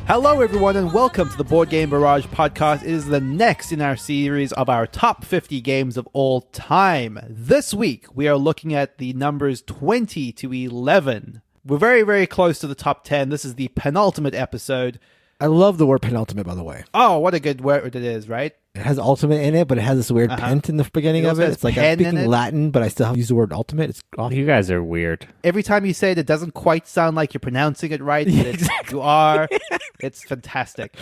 Hello everyone and welcome to the Board Game Barrage podcast. It is the next in our series of our top 50 games of all time. This week we are looking at the numbers 20 to 11. We're very, very close to the top 10. This is the penultimate episode. I love the word penultimate, by the way. Oh, what a good word it is, right? It has ultimate in it, but it has this weird pent in the beginning of it. It's like I'm speaking Latin, but I still use the word ultimate. It's awesome. You guys are weird. Every time you say it, it doesn't quite sound like you're pronouncing it right. But Exactly. You are. It's fantastic.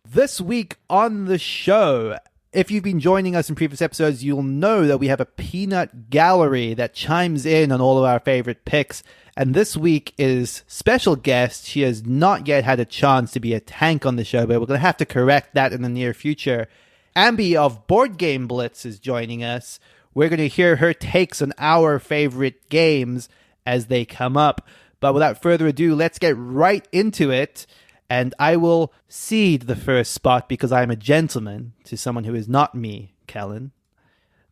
This week on the show, if you've been joining us in previous episodes, you'll know that we have a peanut gallery that chimes in on all of our favorite picks. And this week is special guest. She has not yet had a chance to be a tank on the show, but we're going to have to correct that in the near future. Ambie of Board Game Blitz is joining us. We're going to hear her takes on our favorite games as they come up. But without further ado, let's get right into it. And I will cede the first spot because I am a gentleman to someone who is not me, Kellen.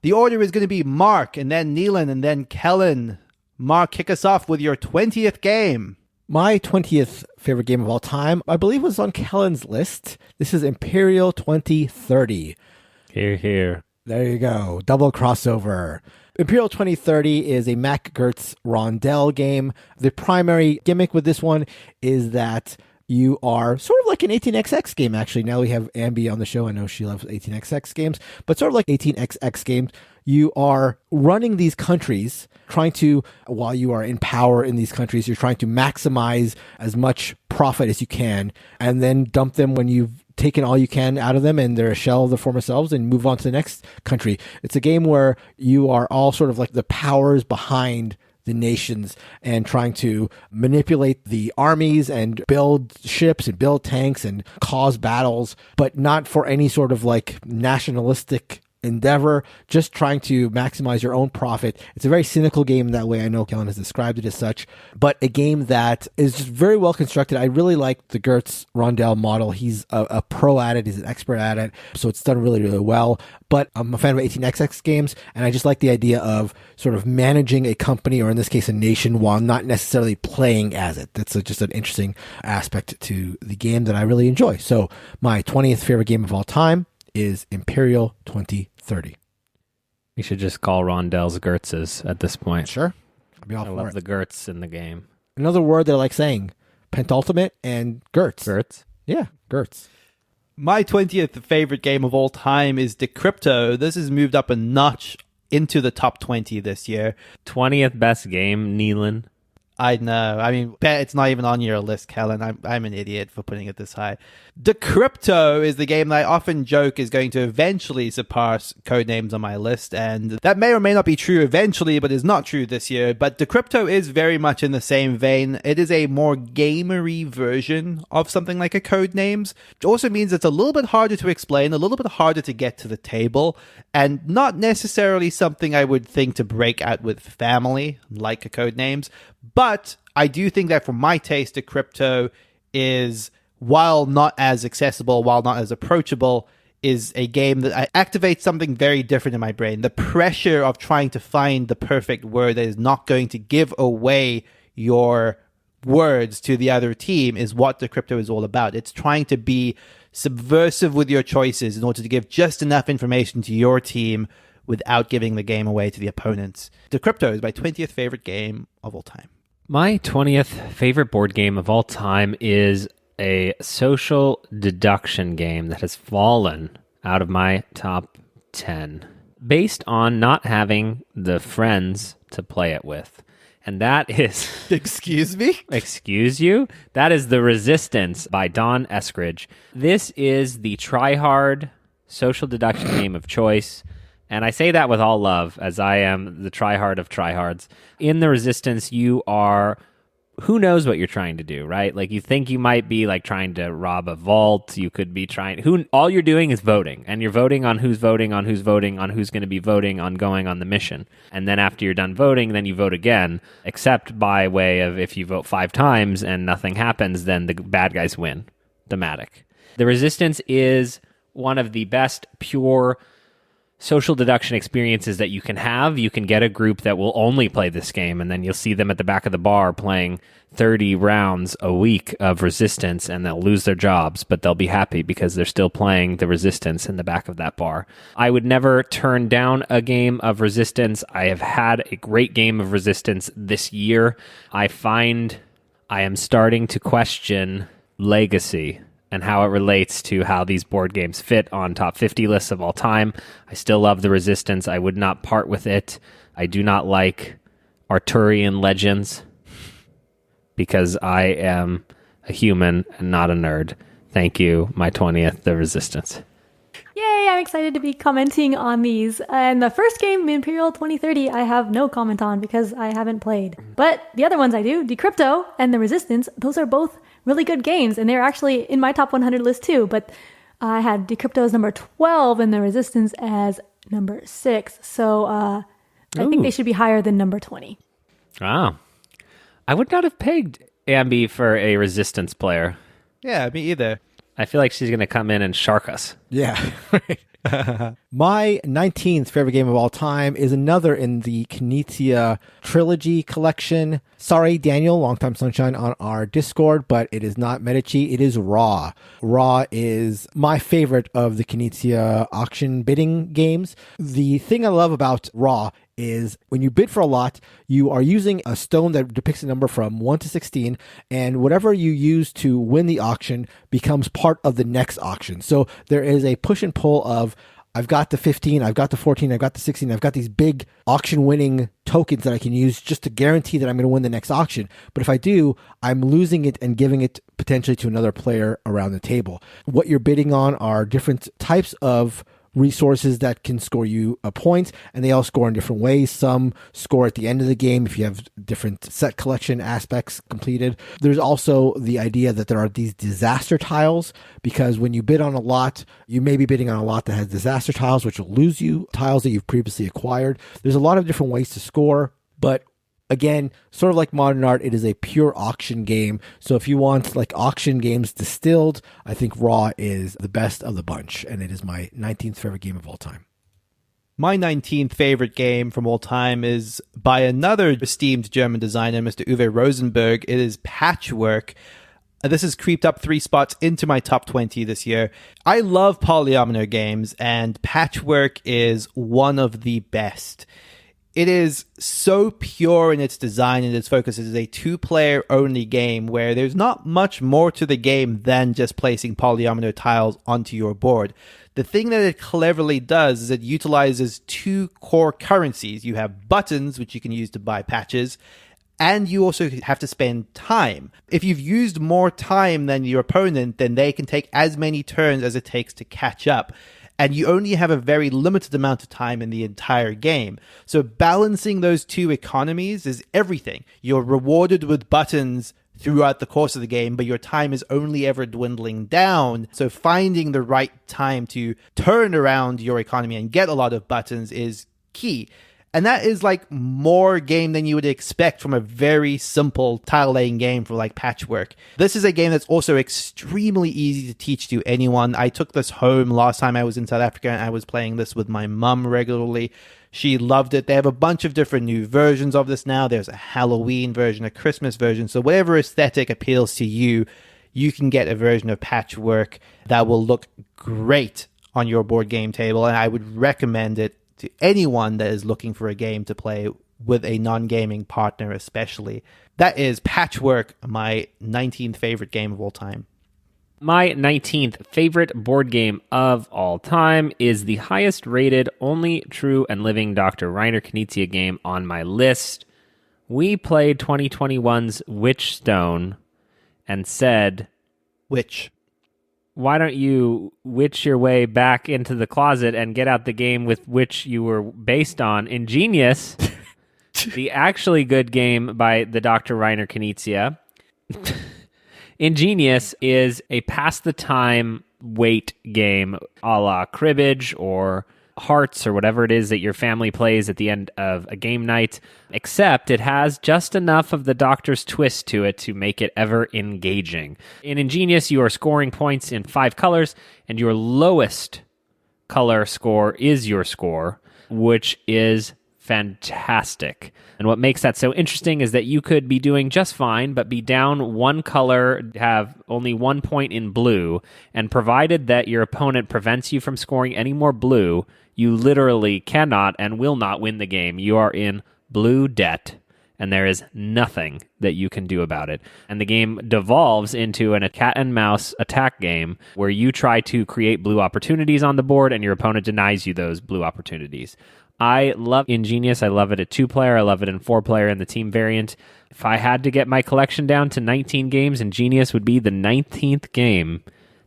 The order is going to be Mark, and then Neilan, and then Kellen. Mark, kick us off with your 20th game. My 20th favorite game of all time, I believe, was on Kellen's list. This is Imperial 2030. Here. There you go. Double crossover. Imperial 2030 is a Mac Gertz Rondel game. The primary gimmick with this one is that you are sort of like an 18XX game, actually. Now we have Ambie on the show. I know she loves 18XX games, but sort of like 18XX games. You are running these countries, trying to, while you are in power in these countries, you're trying to maximize as much profit as you can and then dump them when you've taken all you can out of them and they're a shell of their former selves and move on to the next country. It's a game where you are all sort of like the powers behind the nations and trying to manipulate the armies and build ships and build tanks and cause battles, but not for any sort of like nationalistic endeavor, just trying to maximize your own profit. It's a very cynical game in that way. I know Kellen has described it as such, but a game that is just very well constructed. I really like the Gertz Rondel model. He's a pro at it. He's an expert at it. So it's done really, really well. But I'm a fan of 18XX games, and I just like the idea of sort of managing a company, or in this case, a nation, while not necessarily playing as it. That's just an interesting aspect to the game that I really enjoy. So my 20th favorite game of all time is Imperial 2030. You should just call Rondell's Gertzes at this point. Sure. I'll be all I for love it. the Gertz in the game. Another word that I like saying, penultimate and Gertz. Gertz? Yeah, Gertz. My 20th favorite game of all time is Decrypto. This has moved up a notch into the top 20 this year. 20th best game, Neilan. I know. I mean, bet it's not even on your list, Kellen. I'm an idiot for putting it this high. Decrypto is the game that I often joke is going to eventually surpass Codenames on my list, and that may or may not be true eventually, but is not true this year. But Decrypto is very much in the same vein. It is a more gamery version of something like a Codenames, which also means it's a little bit harder to explain, a little bit harder to get to the table, and not necessarily something I would think to break out with family, like a Codenames. But I do think that for my taste, Decrypto is, while not as accessible, while not as approachable, is a game that activates something very different in my brain. The pressure of trying to find the perfect word that is not going to give away your words to the other team is what Decrypto is all about. It's trying to be subversive with your choices in order to give just enough information to your team without giving the game away to the opponents. Decrypto is my 20th favorite game of all time. My 20th favorite board game of all time is a social deduction game that has fallen out of my top 10 based on not having the friends to play it with. And that is... Excuse me? Excuse you? That is The Resistance by Don Eskridge. This is the try-hard social deduction game of choice. And I say that with all love, as I am the tryhard of tryhards. In The Resistance, you are... Who knows what you're trying to do, right? Like, you think you might be, like, trying to rob a vault. You could be trying... All you're doing is voting. And you're voting on who's voting, on who's voting, on who's going to be voting, on going on the mission. And then after you're done voting, then you vote again. Except by way of if you vote 5 times and nothing happens, then the bad guys win. Thematic. The Resistance is one of the best pure social deduction experiences that you can have. You can get a group that will only play this game, and then you'll see them at the back of the bar playing 30 rounds a week of Resistance, and they'll lose their jobs, but they'll be happy because they're still playing the Resistance in the back of that bar. I would never turn down a game of Resistance. I have had a great game of Resistance this year. I find I am starting to question Legacy and how it relates to how these board games fit on top 50 lists of all time. I still love the Resistance. I would not part with it. I do not like Arthurian Legends because I am a human and not a nerd. Thank you, my 20th, the Resistance. Yay, I'm excited to be commenting on these. And the first game, Imperial 2030, I have no comment on because I haven't played. But the other ones I do, Decrypto and the Resistance, those are both really good games. And they're actually in my top 100 list too. But I had Decrypto as number 12 and the Resistance as number 6. So I think they should be higher than number 20. Wow. I would not have pegged Ambie for a Resistance player. Yeah, me either. I feel like she's going to come in and shark us. Yeah. My 19th favorite game of all time is another in the Knizia trilogy collection. Sorry, Daniel, Longtime Sunshine on our Discord, but it is not Medici. It is Raw. Raw is my favorite of the Knizia auction bidding games. The thing I love about Raw is when you bid for a lot, you are using a stone that depicts a number from 1 to 16, and whatever you use to win the auction becomes part of the next auction. So there is a push and pull of, I've got the 15, I've got the 14, I've got the 16, I've got these big auction-winning tokens that I can use just to guarantee that I'm going to win the next auction. But if I do, I'm losing it and giving it potentially to another player around the table. What you're bidding on are different types of resources that can score you a point, and they all score in different ways. Some score at the end of the game if you have different set collection aspects completed. There's also the idea that there are these disaster tiles, because when you bid on a lot, you may be bidding on a lot that has disaster tiles, which will lose you tiles that you've previously acquired. There's a lot of different ways to score, but again, sort of like Modern Art, it is a pure auction game. So if you want like auction games distilled, I think Raw is the best of the bunch, and it is my 19th favorite game of all time. My 19th favorite game from all time is by another esteemed German designer, Mr. Uwe Rosenberg. It is Patchwork. This has creeped up 3 spots into my top 20 this year. I love polyomino games, and Patchwork is one of the best. It is so pure in its design and its focus. It is a 2-player only game where there's not much more to the game than just placing polyomino tiles onto your board. The thing that it cleverly does is it utilizes 2 core currencies. You have buttons, which you can use to buy patches, and you also have to spend time. If you've used more time than your opponent, then they can take as many turns as it takes to catch up. And you only have a very limited amount of time in the entire game. So balancing those 2 economies is everything. You're rewarded with buttons throughout the course of the game, but your time is only ever dwindling down. So finding the right time to turn around your economy and get a lot of buttons is key. And that is like more game than you would expect from a very simple tile laying game for like Patchwork. This is a game that's also extremely easy to teach to anyone. I took this home last time I was in South Africa, and I was playing this with my mum regularly. She loved it. They have a bunch of different new versions of this now. There's a Halloween version, a Christmas version. So whatever aesthetic appeals to you, you can get a version of Patchwork that will look great on your board game table. And I would recommend it to anyone that is looking for a game to play with a non-gaming partner especially. That is Patchwork, my 19th favorite game of all time. My 19th favorite board game of all time is the highest rated, only true and living Dr. Reiner Knizia game on my list. We played 2021's Witchstone and said, Which? Why don't you witch your way back into the closet and get out the game with which you were based on, Ingenious, the actually good game by the Dr. Reiner Knizia. Ingenious is a pass-the-time wait game a la cribbage or hearts or whatever it is that your family plays at the end of a game night, except it has just enough of the Doctor's twist to it to make it ever engaging. In Ingenious, you are scoring points in 5 colors, and your lowest color score is your score, which is fantastic. And what makes that so interesting is that you could be doing just fine, but be down one color, have only 1 point in blue, and provided that your opponent prevents you from scoring any more blue, you literally cannot and will not win the game. You are in blue debt, and there is nothing that you can do about it. And the game devolves into a cat and mouse attack game where you try to create blue opportunities on the board and your opponent denies you those blue opportunities. I love Ingenious. I love it at 2-player. I love it in 4-player in the team variant. If I had to get my collection down to 19 games, Ingenious would be the 19th game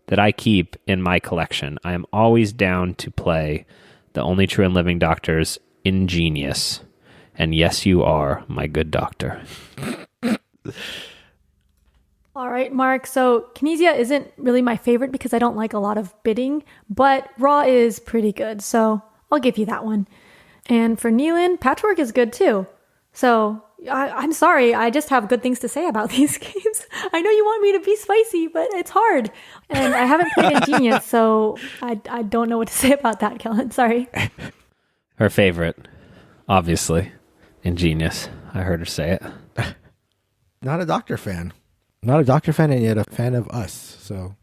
that I keep in my collection. I am always down to play the only true and living doctor's Ingenious. And yes, you are, my good doctor. All right, Mark. So Kinesia isn't really my favorite because I don't like a lot of bidding, but Raw is pretty good. So I'll give you that one. And for Neilan, Patchwork is good too. So I'm sorry, I just have good things to say about these games. I know you want me to be spicy, but it's hard. And I haven't played Ingenious, so I don't know what to say about that, Kellen. Sorry. Her favorite, obviously. Ingenious. I heard her say it. Not a Doctor fan. Not a Doctor fan, and yet a fan of us. So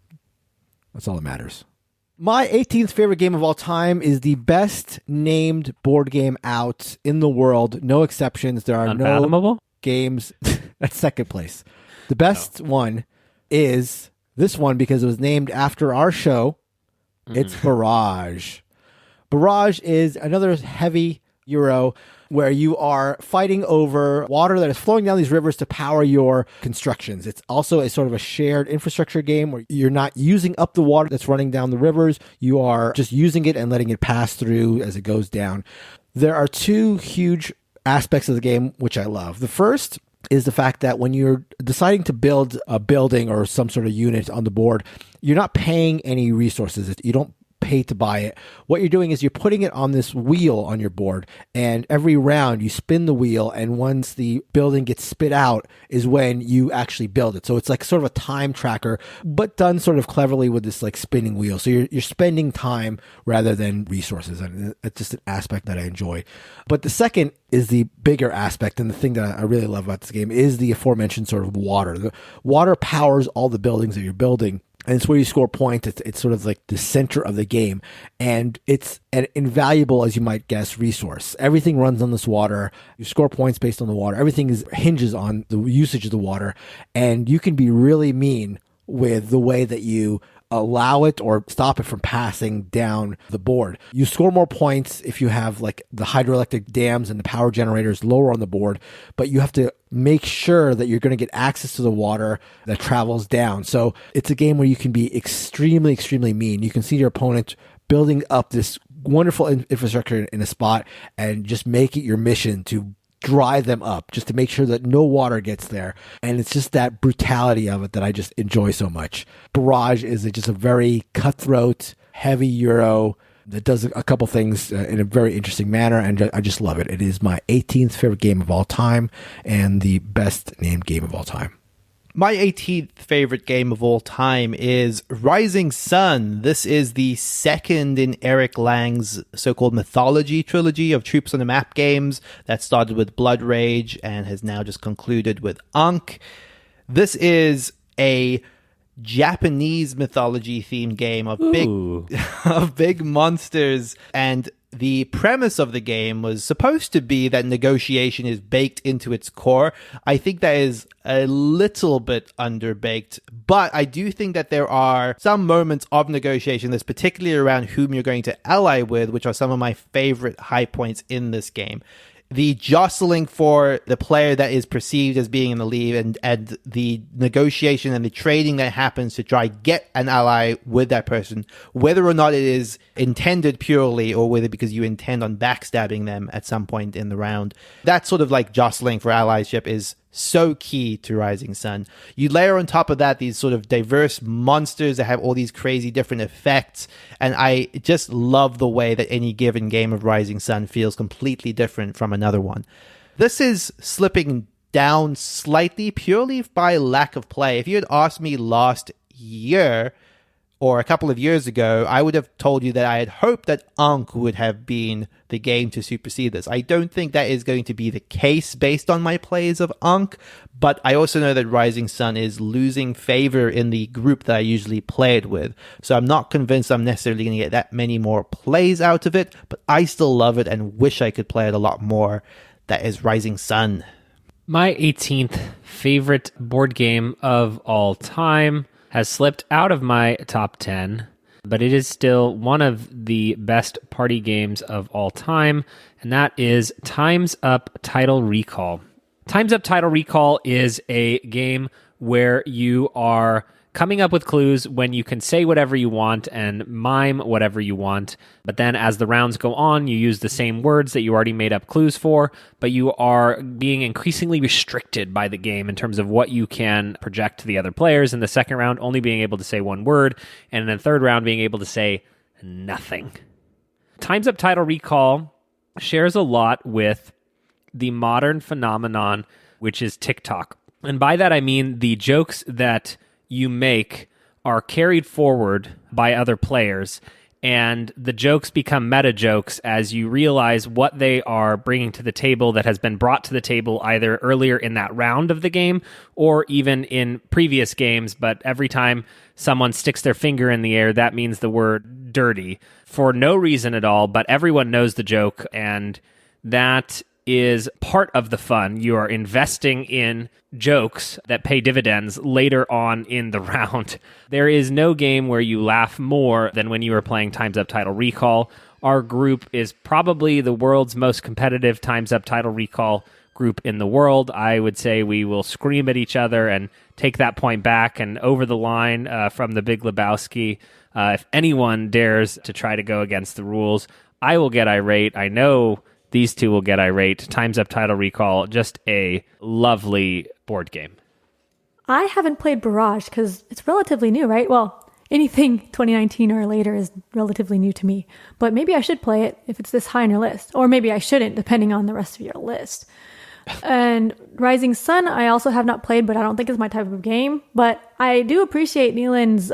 that's all that matters. My 18th favorite game of all time is the best named board game out in the world. No exceptions. There are no games. That's second place. The best one is this one because it was named after our show. It's Barrage. Barrage is another heavy Euro where you are fighting over water that is flowing down these rivers to power your constructions. It's also a sort of a shared infrastructure game where you're not using up the water that's running down the rivers. You are just using it and letting it pass through as it goes down. There are two huge aspects of the game which I love. The first is the fact that when you're deciding to build a building or some sort of unit on the board, you're not paying any resources. You don't pay to buy it. What you're doing is you're putting it on this wheel on your board, and every round you spin the wheel, and once the building gets spit out is when you actually build it. So it's like sort of a time tracker, but done sort of cleverly with this like spinning wheel. So you're spending time rather than resources, and it's just an aspect that I enjoy. But the second is the bigger aspect, and the thing that I really love about this game is the aforementioned sort of water. The water powers all the buildings that you're building. And it's where you score points. It's sort of like the center of the game. And it's an invaluable, as you might guess, resource. Everything runs on this water. You score points based on the water. Everything hinges on the usage of the water. And you can be really mean with the way that you allow it or stop it from passing down the board. You score more points if you have like the hydroelectric dams and the power generators lower on the board, but you have to make sure that you're going to get access to the water that travels down. So it's a game where you can be extremely, extremely mean. You can see your opponent building up this wonderful infrastructure in a spot and just make it your mission to dry them up, just to make sure that no water gets there. And it's just that brutality of it that I just enjoy so much. Barrage is just a very cutthroat, heavy Euro that does a couple things in a very interesting manner, and I just love it. It is my 18th favorite game of all time and the best named game of all time. My 18th favorite game of all time is Rising Sun. This is the second in Eric Lang's so-called mythology trilogy of Troops on the Map games that started with Blood Rage and has now just concluded with Ankh. This is a Japanese mythology themed game of big monsters, and the premise of the game was supposed to be that negotiation is baked into its core. I think that is a little bit underbaked, but I do think that there are some moments of negotiation that's particularly around whom you're going to ally with, which are some of my favorite high points in this game. The jostling for the player that is perceived as being in the lead, and the negotiation and the trading that happens to try get an ally with that person, whether or not it is intended purely or whether because you intend on backstabbing them at some point in the round. That sort of like jostling for allyship is so key to Rising Sun. You layer on top of that these sort of diverse monsters that have all these crazy different effects, and I just love the way that any given game of Rising Sun feels completely different from another one. This is slipping down slightly purely by lack of play. If you had asked me last year, or a couple of years ago, I would have told you that I had hoped that Ankh would have been the game to supersede this. I don't think that is going to be the case based on my plays of Ankh, but I also know that Rising Sun is losing favor in the group that I usually play it with. So I'm not convinced I'm necessarily going to get that many more plays out of it, but I still love it and wish I could play it a lot more. That is Rising Sun. My 18th favorite board game of all time has slipped out of my top 10, but it is still one of the best party games of all time, and that is Time's Up Title Recall. Time's Up Title Recall is a game where you are coming up with clues when you can say whatever you want and mime whatever you want. But then as the rounds go on, you use the same words that you already made up clues for, but you are being increasingly restricted by the game in terms of what you can project to the other players. In the second round, only being able to say one word, and in the third round, being able to say nothing. Time's Up Title Recall shares a lot with the modern phenomenon, which is TikTok. And by that, I mean the jokes that you make are carried forward by other players, and the jokes become meta jokes as you realize what they are bringing to the table that has been brought to the table either earlier in that round of the game or even in previous games. But every time someone sticks their finger in the air, that means the word dirty for no reason at all, but everyone knows the joke, and that is part of the fun. You are investing in jokes that pay dividends later on in the round. There is no game where you laugh more than when you are playing Time's Up Title Recall. Our group is probably the world's most competitive Time's Up Title Recall group in the world. I would say we will scream at each other and take that point back and over the line from the Big Lebowski. If anyone dares to try to go against the rules, I will get irate. I know these two will get irate. Time's Up Title Recall, just a lovely board game. I haven't played Barrage because it's relatively new, right? Well, anything 2019 or later is relatively new to me. But maybe I should play it if it's this high on your list. Or maybe I shouldn't, depending on the rest of your list. And Rising Sun, I also have not played, but I don't think it's my type of game. But I do appreciate Neilan's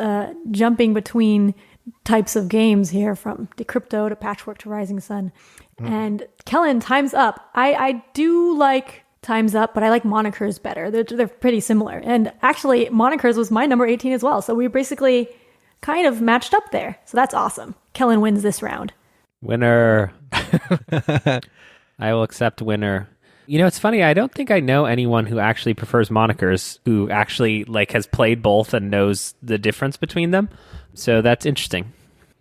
jumping between types of games here, from Decrypto to Patchwork to Rising Sun. And Kellen, Time's Up. I do like Time's Up, but I like Monikers better. They're pretty similar. And actually, Monikers was my number 18 as well. So we basically kind of matched up there. So that's awesome. Kellen wins this round. Winner. I will accept winner. You know, it's funny. I don't think I know anyone who actually prefers Monikers, who actually has played both and knows the difference between them. So that's interesting.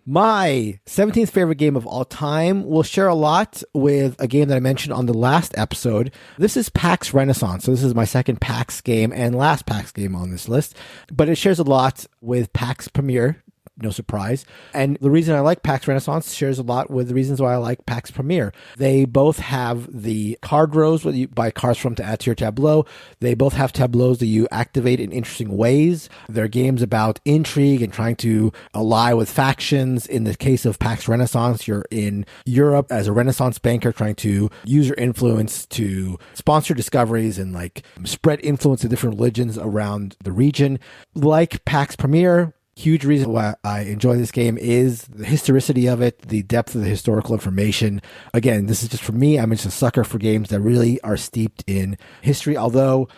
My 17th favorite game of all time will share a lot with a game that I mentioned on the last episode. This is PAX Renaissance. So this is my second PAX game and last PAX game on this list. But it shares a lot with PAX Premier. No surprise. And the reason I like PAX Renaissance shares a lot with the reasons why I like PAX Premier. They both have the card rows where you buy cards from to add to your tableau. They both have tableaus that you activate in interesting ways. They're games about intrigue and trying to ally with factions. In the case of PAX Renaissance, you're in Europe as a Renaissance banker trying to use your influence to sponsor discoveries and spread influence to different religions around the region. Like PAX Premier, huge reason why I enjoy this game is the historicity of it, the depth of the historical information. Again, this is just for me. I'm just a sucker for games that really are steeped in history. Although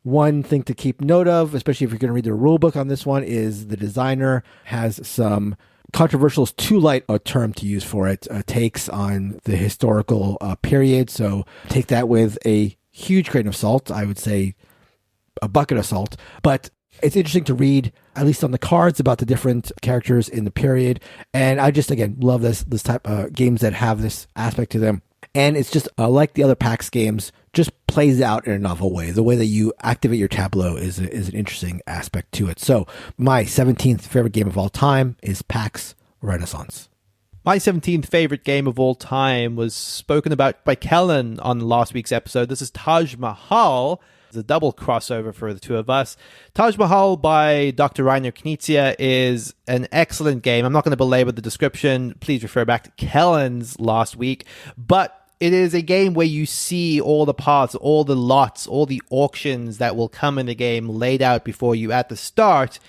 one thing to keep note of, especially if you're going to read the rule book on this one, is the designer has some controversial, is too light a term to use for it, takes on the historical period. So take that with a huge grain of salt. I would say a bucket of salt. But it's interesting to read, at least on the cards, about the different characters in the period. And I just, again, love this type of games that have this aspect to them. And it's just like the other PAX games, just plays out in a novel way. The way that you activate your tableau is an interesting aspect to it. So my 17th favorite game of all time is PAX Renaissance. My 17th favorite game of all time was spoken about by Kellen on last week's episode. This is Taj Mahal. It's a double crossover for the two of us. Taj Mahal by Dr. Rainer Knizia is an excellent game. I'm not going to belabor the description. Please refer back to Kellen's last week. But it is a game where you see all the paths, all the lots, all the auctions that will come in the game laid out before you at the start.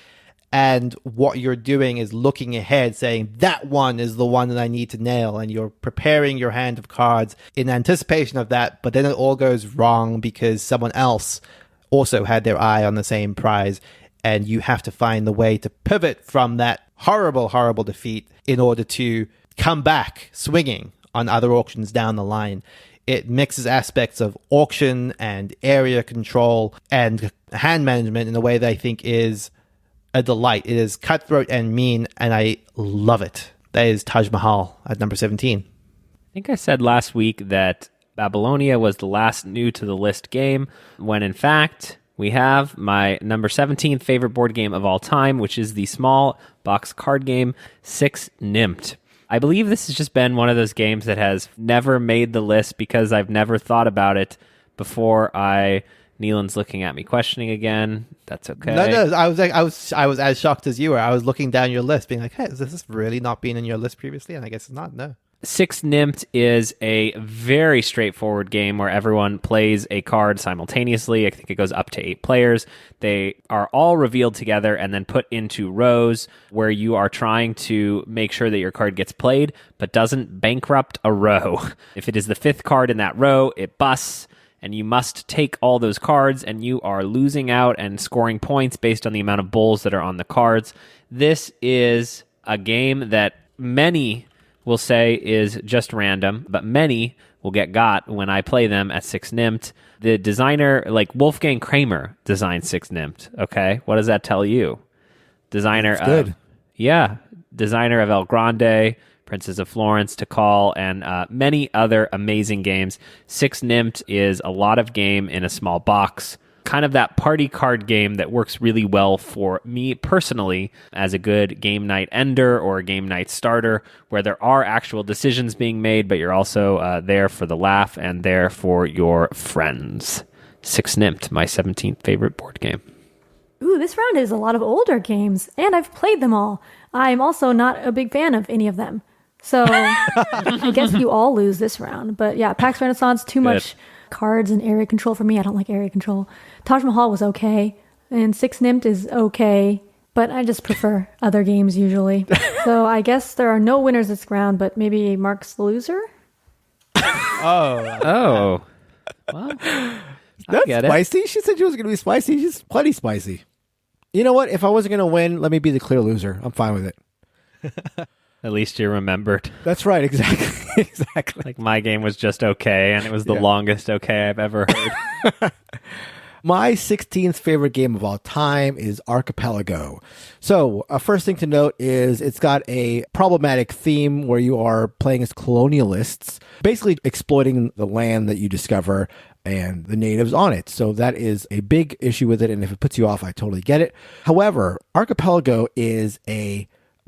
And what you're doing is looking ahead, saying that one is the one that I need to nail. And you're preparing your hand of cards in anticipation of that. But then it all goes wrong because someone else also had their eye on the same prize. And you have to find the way to pivot from that horrible, horrible defeat in order to come back swinging on other auctions down the line. It mixes aspects of auction and area control and hand management in a way that I think is a delight. It is cutthroat and mean, and I love it. That is Taj Mahal at number 17. I think I said last week that Babylonia was the last new to the list game, when in fact we have my number 17 favorite board game of all time, which is the small box card game 6 Nimmt. I believe this has just been one of those games that has never made the list because I've never thought about it before Neilan's looking at me questioning again. That's okay. No, I was as shocked as you were. I was looking down your list, being like, "Hey, has this really not been in your list previously?" And I guess it's not. No. 6 Nimmt is a very straightforward game where everyone plays a card simultaneously. I think it goes up to 8 players. They are all revealed together and then put into rows where you are trying to make sure that your card gets played but doesn't bankrupt a row. If it is the 5th card in that row, it busts. And you must take all those cards, and you are losing out and scoring points based on the amount of bowls that are on the cards. This is a game that many will say is just random, but many will get got when I play them at 6 Nimmt. The designer, like Wolfgang Kramer, designed 6 Nimmt. Okay, what does that tell you? Designer good. Designer of El Grande, Princess of Florence, Tikal, and many other amazing games. 6 Nimmt is a lot of game in a small box. Kind of that party card game that works really well for me personally as a good game night ender or a game night starter, where there are actual decisions being made, but you're also there for the laugh and there for your friends. 6 Nimmt, my 17th favorite board game. Ooh, this round is a lot of older games, and I've played them all. I'm also not a big fan of any of them. So I guess you all lose this round. But yeah, PAX Renaissance, too much cards and area control for me. I don't like area control. Taj Mahal was okay, and 6 Nimmt is okay, but I just prefer other games usually. So I guess there are no winners this round, but maybe Mark's the loser? Oh. Well, that's spicy. She said she was going to be spicy. She's plenty spicy. You know what? If I wasn't going to win, let me be the clear loser. I'm fine with it. At least you remembered. That's right. Exactly. Exactly. Like my game was just okay, and it was the longest okay I've ever heard. My 16th favorite game of all time is Archipelago. So, first thing to note is it's got a problematic theme where you are playing as colonialists, basically exploiting the land that you discover and the natives on it. So that is a big issue with it, and if it puts you off, I totally get it. However, Archipelago is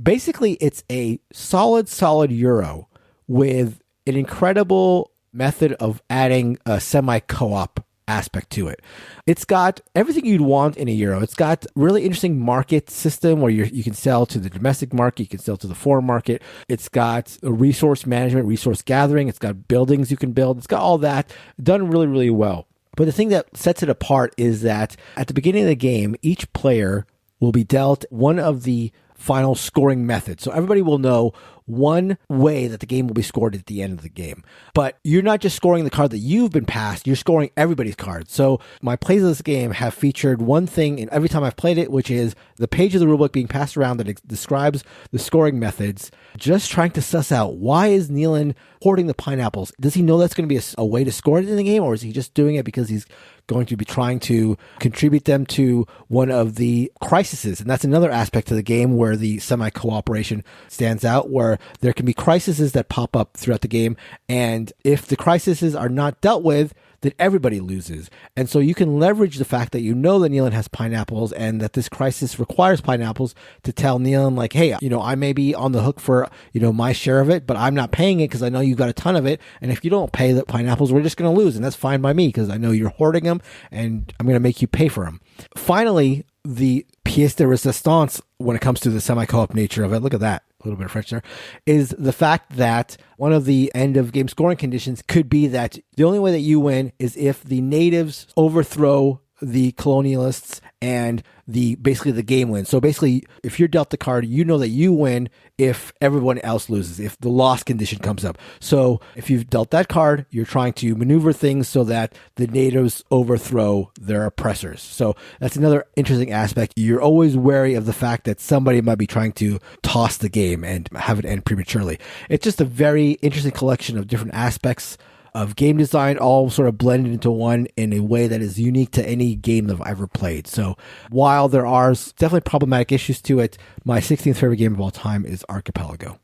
basically it's a solid Euro with an incredible method of adding a semi-co-op aspect to it. It's got everything you'd want in a Euro. It's got really interesting market system where you can sell to the domestic market, you can sell to the foreign market. It's got a resource management, resource gathering. It's got buildings you can build. It's got all that done really, really well. But the thing that sets it apart is that at the beginning of the game, each player will be dealt one of the final scoring methods. So everybody will know one way that the game will be scored at the end of the game. But you're not just scoring the card that you've been passed, you're scoring everybody's card. So my plays of this game have featured one thing in every time I've played it, which is the page of the rulebook being passed around that describes the scoring methods, just trying to suss out, why is Neilan hoarding the pineapples? Does he know that's going to be a way to score it in the game, or is he just doing it because he's going to be trying to contribute them to one of the crises? And that's another aspect of the game where the semi-cooperation stands out, where there can be crises that pop up throughout the game, and if the crises are not dealt with, then everybody loses. And so you can leverage the fact that you know that Neilan has pineapples and that this crisis requires pineapples to tell Neilan, like, hey, I may be on the hook for, my share of it, but I'm not paying it because I know you've got a ton of it. And if you don't pay the pineapples, we're just going to lose. And that's fine by me because I know you're hoarding them and I'm going to make you pay for them. Finally, the pièce de résistance when it comes to the semi-co-op nature of it, look at that, a little bit of French there, is the fact that one of the end of game scoring conditions could be that the only way that you win is if the natives overthrow the colonialists and basically the game wins. So basically, if you're dealt the card, you know that you win if everyone else loses, if the loss condition comes up. So if you've dealt that card, you're trying to maneuver things so that the natives overthrow their oppressors. So that's another interesting aspect. You're always wary of the fact that somebody might be trying to toss the game and have it end prematurely. It's just a very interesting collection of different aspects of game design, all sort of blended into one in a way that is unique to any game that I've ever played. So while there are definitely problematic issues to it, my 16th favorite game of all time is Archipelago.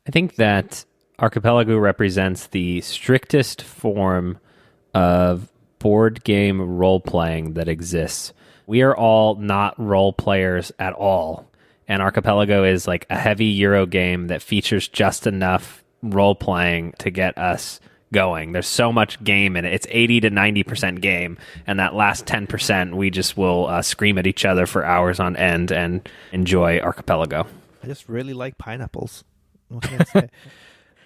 I think that Archipelago represents the strictest form of board game role-playing that exists. We are all not role players at all, and Archipelago is like a heavy Euro game that features just enough role-playing to get us going. There's so much game in it. It's 80 to 90% game, and that last 10% we just will scream at each other for hours on end and enjoy Archipelago. I just really like pineapples. What can I say?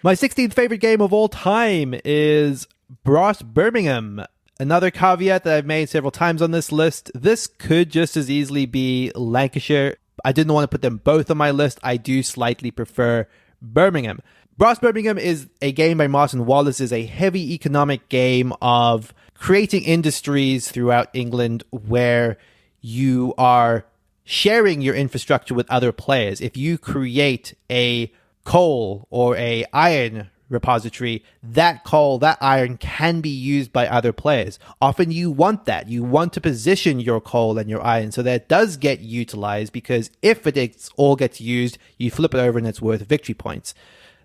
My 16th favorite game of all time is Birmingham. Another caveat that I've made several times on this list. This could just as easily be Lancashire. I didn't want to put them both on my list. I do slightly prefer Birmingham. Birmingham is a game by Martin Wallace. Is a heavy economic game of creating industries throughout England where you are sharing your infrastructure with other players. If you create a coal or a iron repository, that coal, that iron can be used by other players. Often you want that. You want to position your coal and your iron so that it does get utilized, because if it all gets used, you flip it over and it's worth victory points.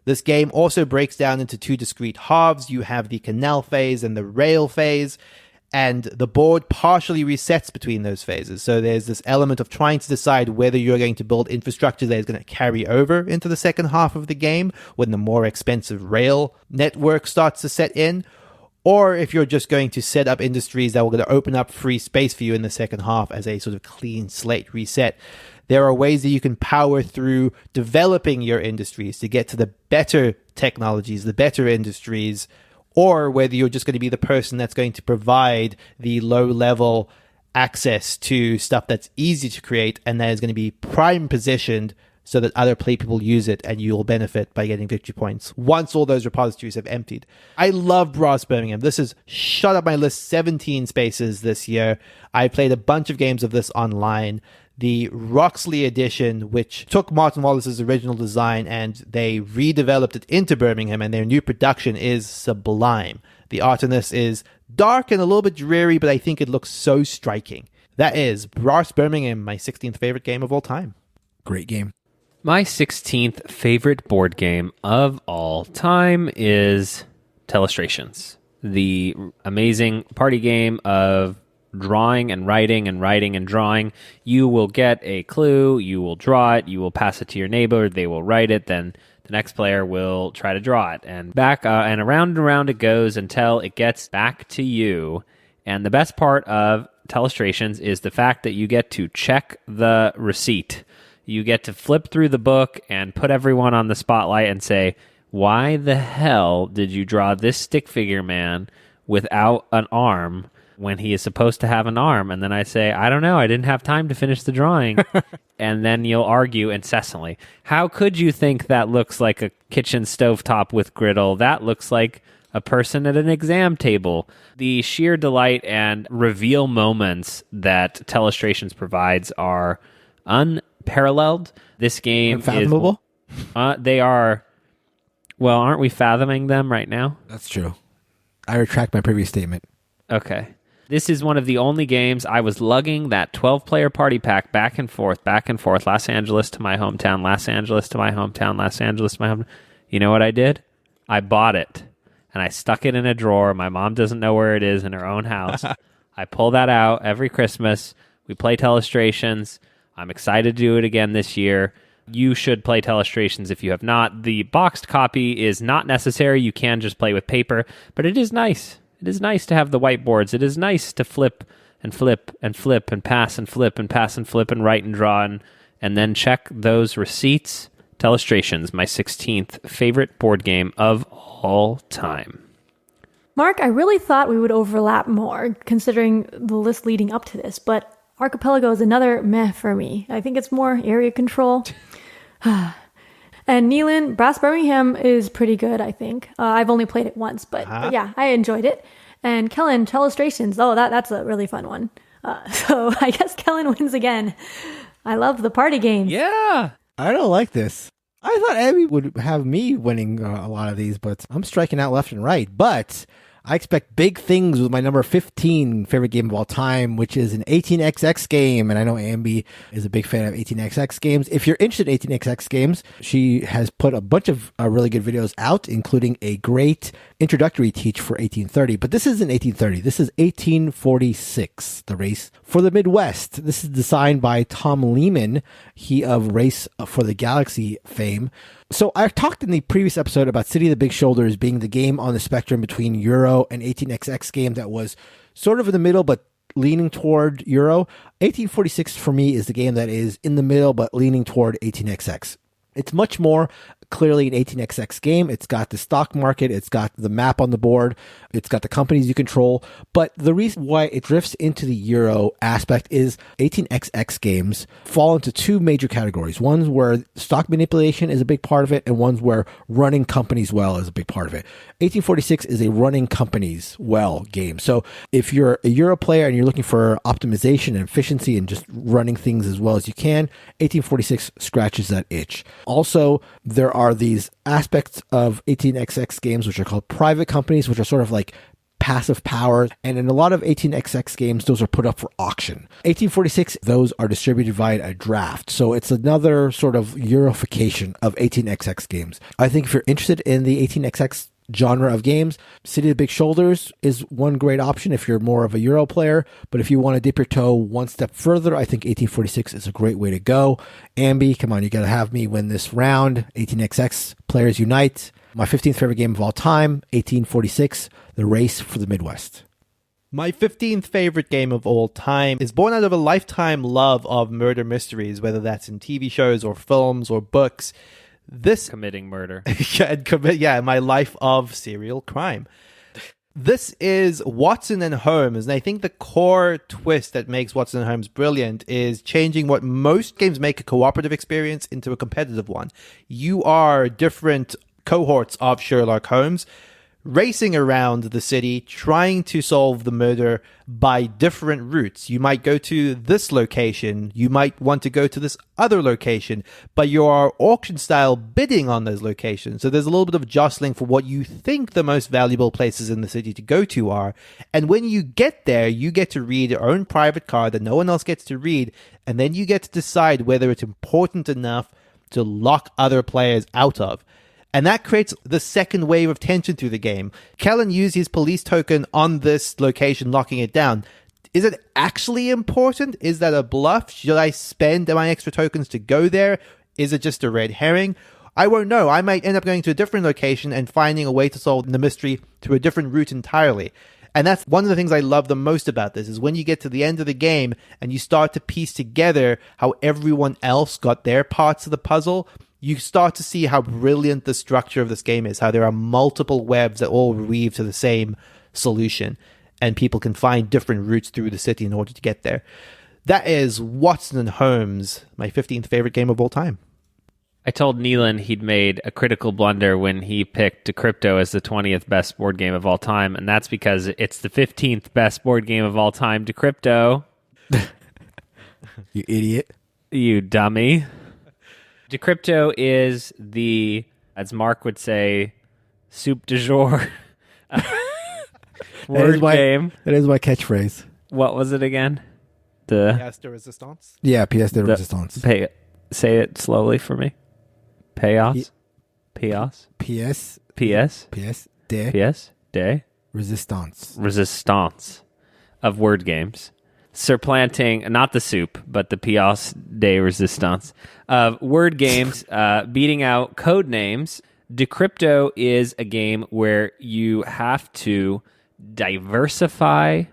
This game also breaks down into two discrete halves. You have the canal phase and the rail phase, and the board partially resets between those phases. So there's this element of trying to decide whether you're going to build infrastructure that is going to carry over into the second half of the game when the more expensive rail network starts to set in, or if you're just going to set up industries that are going to open up free space for you in the second half as a sort of clean slate reset. There are ways that you can power through developing your industries to get to the better technologies, the better industries, or whether you're just going to be the person that's going to provide the low-level access to stuff that's easy to create and that is going to be prime positioned so that other play people use it and you'll benefit by getting victory points once all those repositories have emptied. I love Birmingham. This has shot up my list 17 spaces this year. I played a bunch of games of this online. The Roxley edition, which took Martin Wallace's original design and they redeveloped it into Birmingham, and their new production is sublime. The art in this is dark and a little bit dreary, but I think it looks so striking. That is Birmingham, my 16th favorite game of all time. Great game. My 16th favorite board game of all time is Telestrations, the amazing party game of drawing and writing and writing and drawing. You will get a clue, you will draw it, you will pass it to your neighbor, they will write it, then the next player will try to draw it, and back and around it goes until it gets back to you. And the best part of Telestrations is the fact that you get to check the receipt. You get to flip through the book and put everyone on the spotlight and say, why the hell did you draw this stick figure man without an arm when he is supposed to have an arm? And then I say, I don't know, I didn't have time to finish the drawing. And then you'll argue incessantly. How could you think that looks like a kitchen stovetop with griddle? That looks like a person at an exam table. The sheer delight and reveal moments that Telestrations provides are unparalleled. This game Unfathomable? They are. Well, aren't we fathoming them right now? That's true. I retract my previous statement. Okay. This is one of the only games I was lugging that 12-player party pack back and forth, Los Angeles to my hometown, Los Angeles to my hometown, Los Angeles to my hometown. You know what I did? I bought it, and I stuck it in a drawer. My mom doesn't know where it is in her own house. I pull that out every Christmas. We play Telestrations. I'm excited to do it again this year. You should play Telestrations if you have not. The boxed copy is not necessary. You can just play with paper, but it is nice. It is nice to have the whiteboards. It is nice to flip and flip and flip and pass and flip and pass and flip and write and draw and then check those receipts. Telestrations, my 16th favorite board game of all time. Mark, I really thought we would overlap more, considering the list leading up to this, but Archipelago is another meh for me. I think it's more area control. And Neilan, Brass Birmingham is pretty good, I think. I've only played it once, but yeah, I enjoyed it. And Kellen, Telestrations, that's a really fun one. So I guess Kellen wins again. I love the party games. Yeah. I don't like this. I thought Ambie would have me winning a lot of these, but I'm striking out left and right. But I expect big things with my number 15 favorite game of all time, which is an 18xx game. And I know Ambie is a big fan of 18xx games. If you're interested in 18xx games, she has put a bunch of really good videos out, including a great introductory teach for 1830. But this isn't 1830. This is 1846, the Race for the Midwest. This is designed by Tom Lehman, he of Race for the Galaxy fame. So I talked in the previous episode about City of the Big Shoulders being the game on the spectrum between Euro and 18xx game that was sort of in the middle but leaning toward Euro. 1846 for me is the game that is in the middle but leaning toward 18xx. It's much more clearly an 18xx game. It's got the stock market. It's got the map on the board. It's got the companies you control. But the reason why it drifts into the Euro aspect is 18xx games fall into two major categories. One's where stock manipulation is a big part of it, and one's where running companies well is a big part of it. 1846 is a running companies well game. So if you're a Euro player and you're looking for optimization and efficiency and just running things as well as you can, 1846 scratches that itch. Also, there are these aspects of 18xx games which are called private companies, which are sort of like passive power. And in a lot of 18xx games, those are put up for auction. 1846, those are distributed via a draft. So it's another sort of Eurofication of 18xx games. I think if you're interested in the 18xx genre of games, City of the Big Shoulders is one great option if you're more of a Euro player. But if you want to dip your toe one step further, I think 1846 is a great way to go. Ambie, come on, you got to have me win this round. 18xx players unite. My 15th favorite game of all time, 1846, The Race for the Midwest. My 15th favorite game of all time is born out of a lifetime love of murder mysteries, whether that's in TV shows or films or books. This Committing murder. My life of serial crime. This is Watson and Holmes, and I think the core twist that makes Watson and Holmes brilliant is changing what most games make a cooperative experience into a competitive one. You are different cohorts of Sherlock Holmes racing around the city trying to solve the murder by different routes. You might go to this location, you might want to go to this other location, but you are auction style bidding on those locations. So there's a little bit of jostling for what you think the most valuable places in the city to go to are. And when you get there, you get to read your own private card that no one else gets to read, and then you get to decide whether it's important enough to lock other players out of. And that creates the second wave of tension through the game. Kellen used his police token on this location, locking it down. Is it actually important? Is that a bluff? Should I spend my extra tokens to go there? Is it just a red herring? I won't know. I might end up going to a different location and finding a way to solve the mystery through a different route entirely. And that's one of the things I love the most about this, is when you get to the end of the game and you start to piece together how everyone else got their parts of the puzzle, you start to see how brilliant the structure of this game is, how there are multiple webs that all weave to the same solution, and people can find different routes through the city in order to get there. That is Watson and Holmes, my 15th favorite game of all time. I told Neilan he'd made a critical blunder when he picked Decrypto as the 20th best board game of all time, and that's because it's the 15th best board game of all time, Decrypto. You idiot. You dummy. Decrypto is the, as Mark would say, soup du jour word game. That is my catchphrase. What was it again? Pièce de résistance? Yeah, pièce de résistance. Say it slowly for me. Pièce. Pièce. Pièce. Pièce de resistance of word games. Supplanting, not the soup, but the pièce de resistance of word games, beating out Codenames. Decrypto is a game where you have to diversify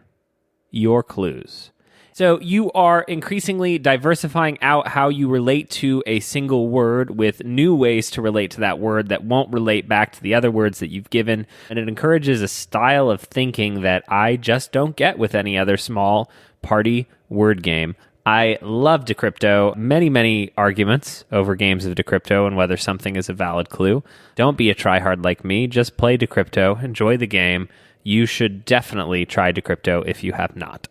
your clues. So you are increasingly diversifying out how you relate to a single word with new ways to relate to that word that won't relate back to the other words that you've given. And it encourages a style of thinking that I just don't get with any other small party word game. I love Decrypto. Many, many arguments over games of Decrypto and whether something is a valid clue. Don't be a tryhard like me. Just play Decrypto. Enjoy the game. You should definitely try Decrypto if you have not.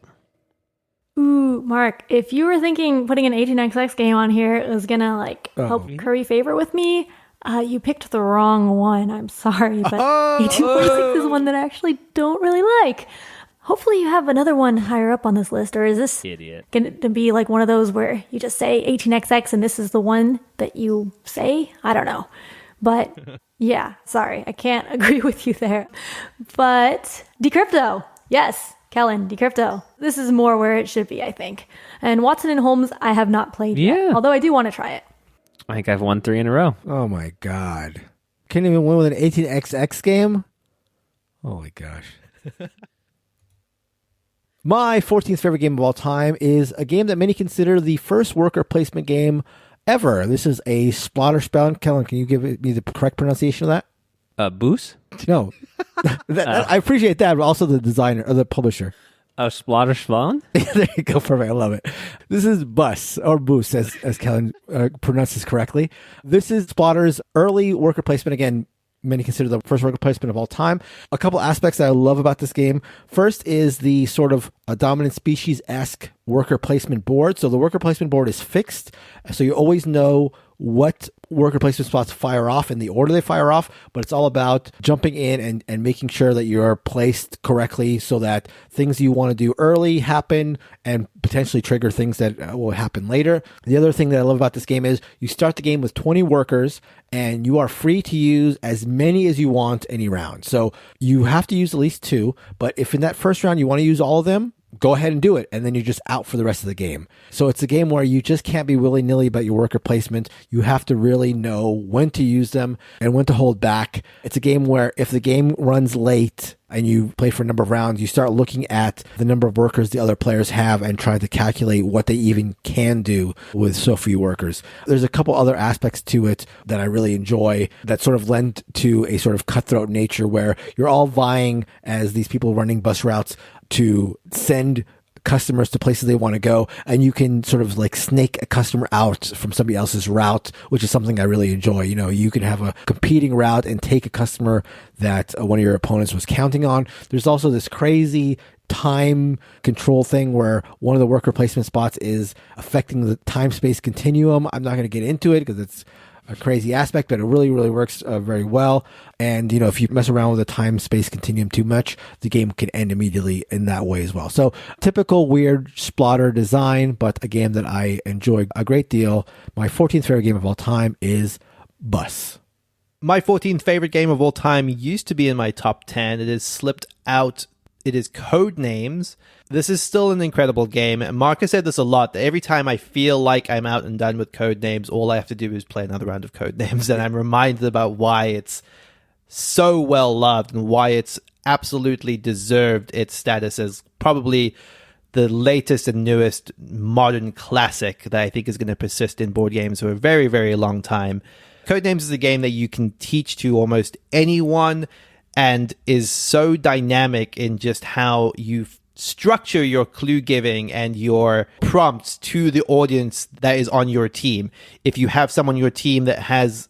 Ooh, Mark, if you were thinking putting an 18xx game on here was gonna help curry favor with me, you picked the wrong one. I'm sorry, but 1846 is one that I actually don't really like. Hopefully you have another one higher up on this list, or is this going to be like one of those where you just say 18xx and this is the one that you say? I don't know. But yeah, sorry, I can't agree with you there. But Decrypto, yes. Kellen, Decrypto. This is more where it should be, I think. And Watson and Holmes, I have not played yet, although I do want to try it. I think I've won 3 in a row. Oh my God. Can't even win with an 18xx game? Oh my gosh. My 14th favorite game of all time is a game that many consider the first worker placement game ever. This is a Splotter Spell. Kellen, can you give me the correct pronunciation of that? Boos? No. I appreciate that, but also the designer or the publisher. Splotter Spawn? There you go. Perfect. I love it. This is Bus, or Boos, as Kellen pronounces correctly. This is Splotter's early worker placement. Again, many consider the first worker placement of all time. A couple aspects that I love about this game. First is the sort of a dominant species-esque worker placement board. So the worker placement board is fixed. So you always know what worker placement spots fire off in the order they fire off, but it's all about jumping in and making sure that you're placed correctly so that things you want to do early happen and potentially trigger things that will happen later. The other thing that I love about this game is you start the game with 20 workers and you are free to use as many as you want any round. So you have to use at least 2, but if in that first round you want to use all of them, go ahead and do it, and then you're just out for the rest of the game. So it's a game where you just can't be willy-nilly about your worker placement. You have to really know when to use them and when to hold back. It's a game where if the game runs late and you play for a number of rounds, you start looking at the number of workers the other players have and trying to calculate what they even can do with so few workers. There's a couple other aspects to it that I really enjoy that sort of lend to a sort of cutthroat nature where you're all vying as these people running bus routes to send customers to places they want to go, and you can sort of like snake a customer out from somebody else's route, which is something I really enjoy. You know, you can have a competing route and take a customer that one of your opponents was counting on. There's also this crazy time control thing where one of the worker placement spots is affecting the time-space continuum. I'm not going to get into it because it's a crazy aspect, but it really, really works very well. And, you know, if you mess around with the time-space continuum too much, the game can end immediately in that way as well. So typical weird Splotter design, but a game that I enjoy a great deal. My 14th favorite game of all time is Bus. My 14th favorite game of all time used to be in my top 10. It has slipped out. It is Codenames. This is still an incredible game. Marcus said this a lot, that every time I feel like I'm out and done with Codenames, all I have to do is play another round of Codenames, and I'm reminded about why it's so well loved and why it's absolutely deserved its status as probably the latest and newest modern classic that I think is going to persist in board games for a very, very long time. Codenames is a game that you can teach to almost anyone and is so dynamic in just how you structure your clue giving and your prompts to the audience that is on your team. If you have someone on your team that has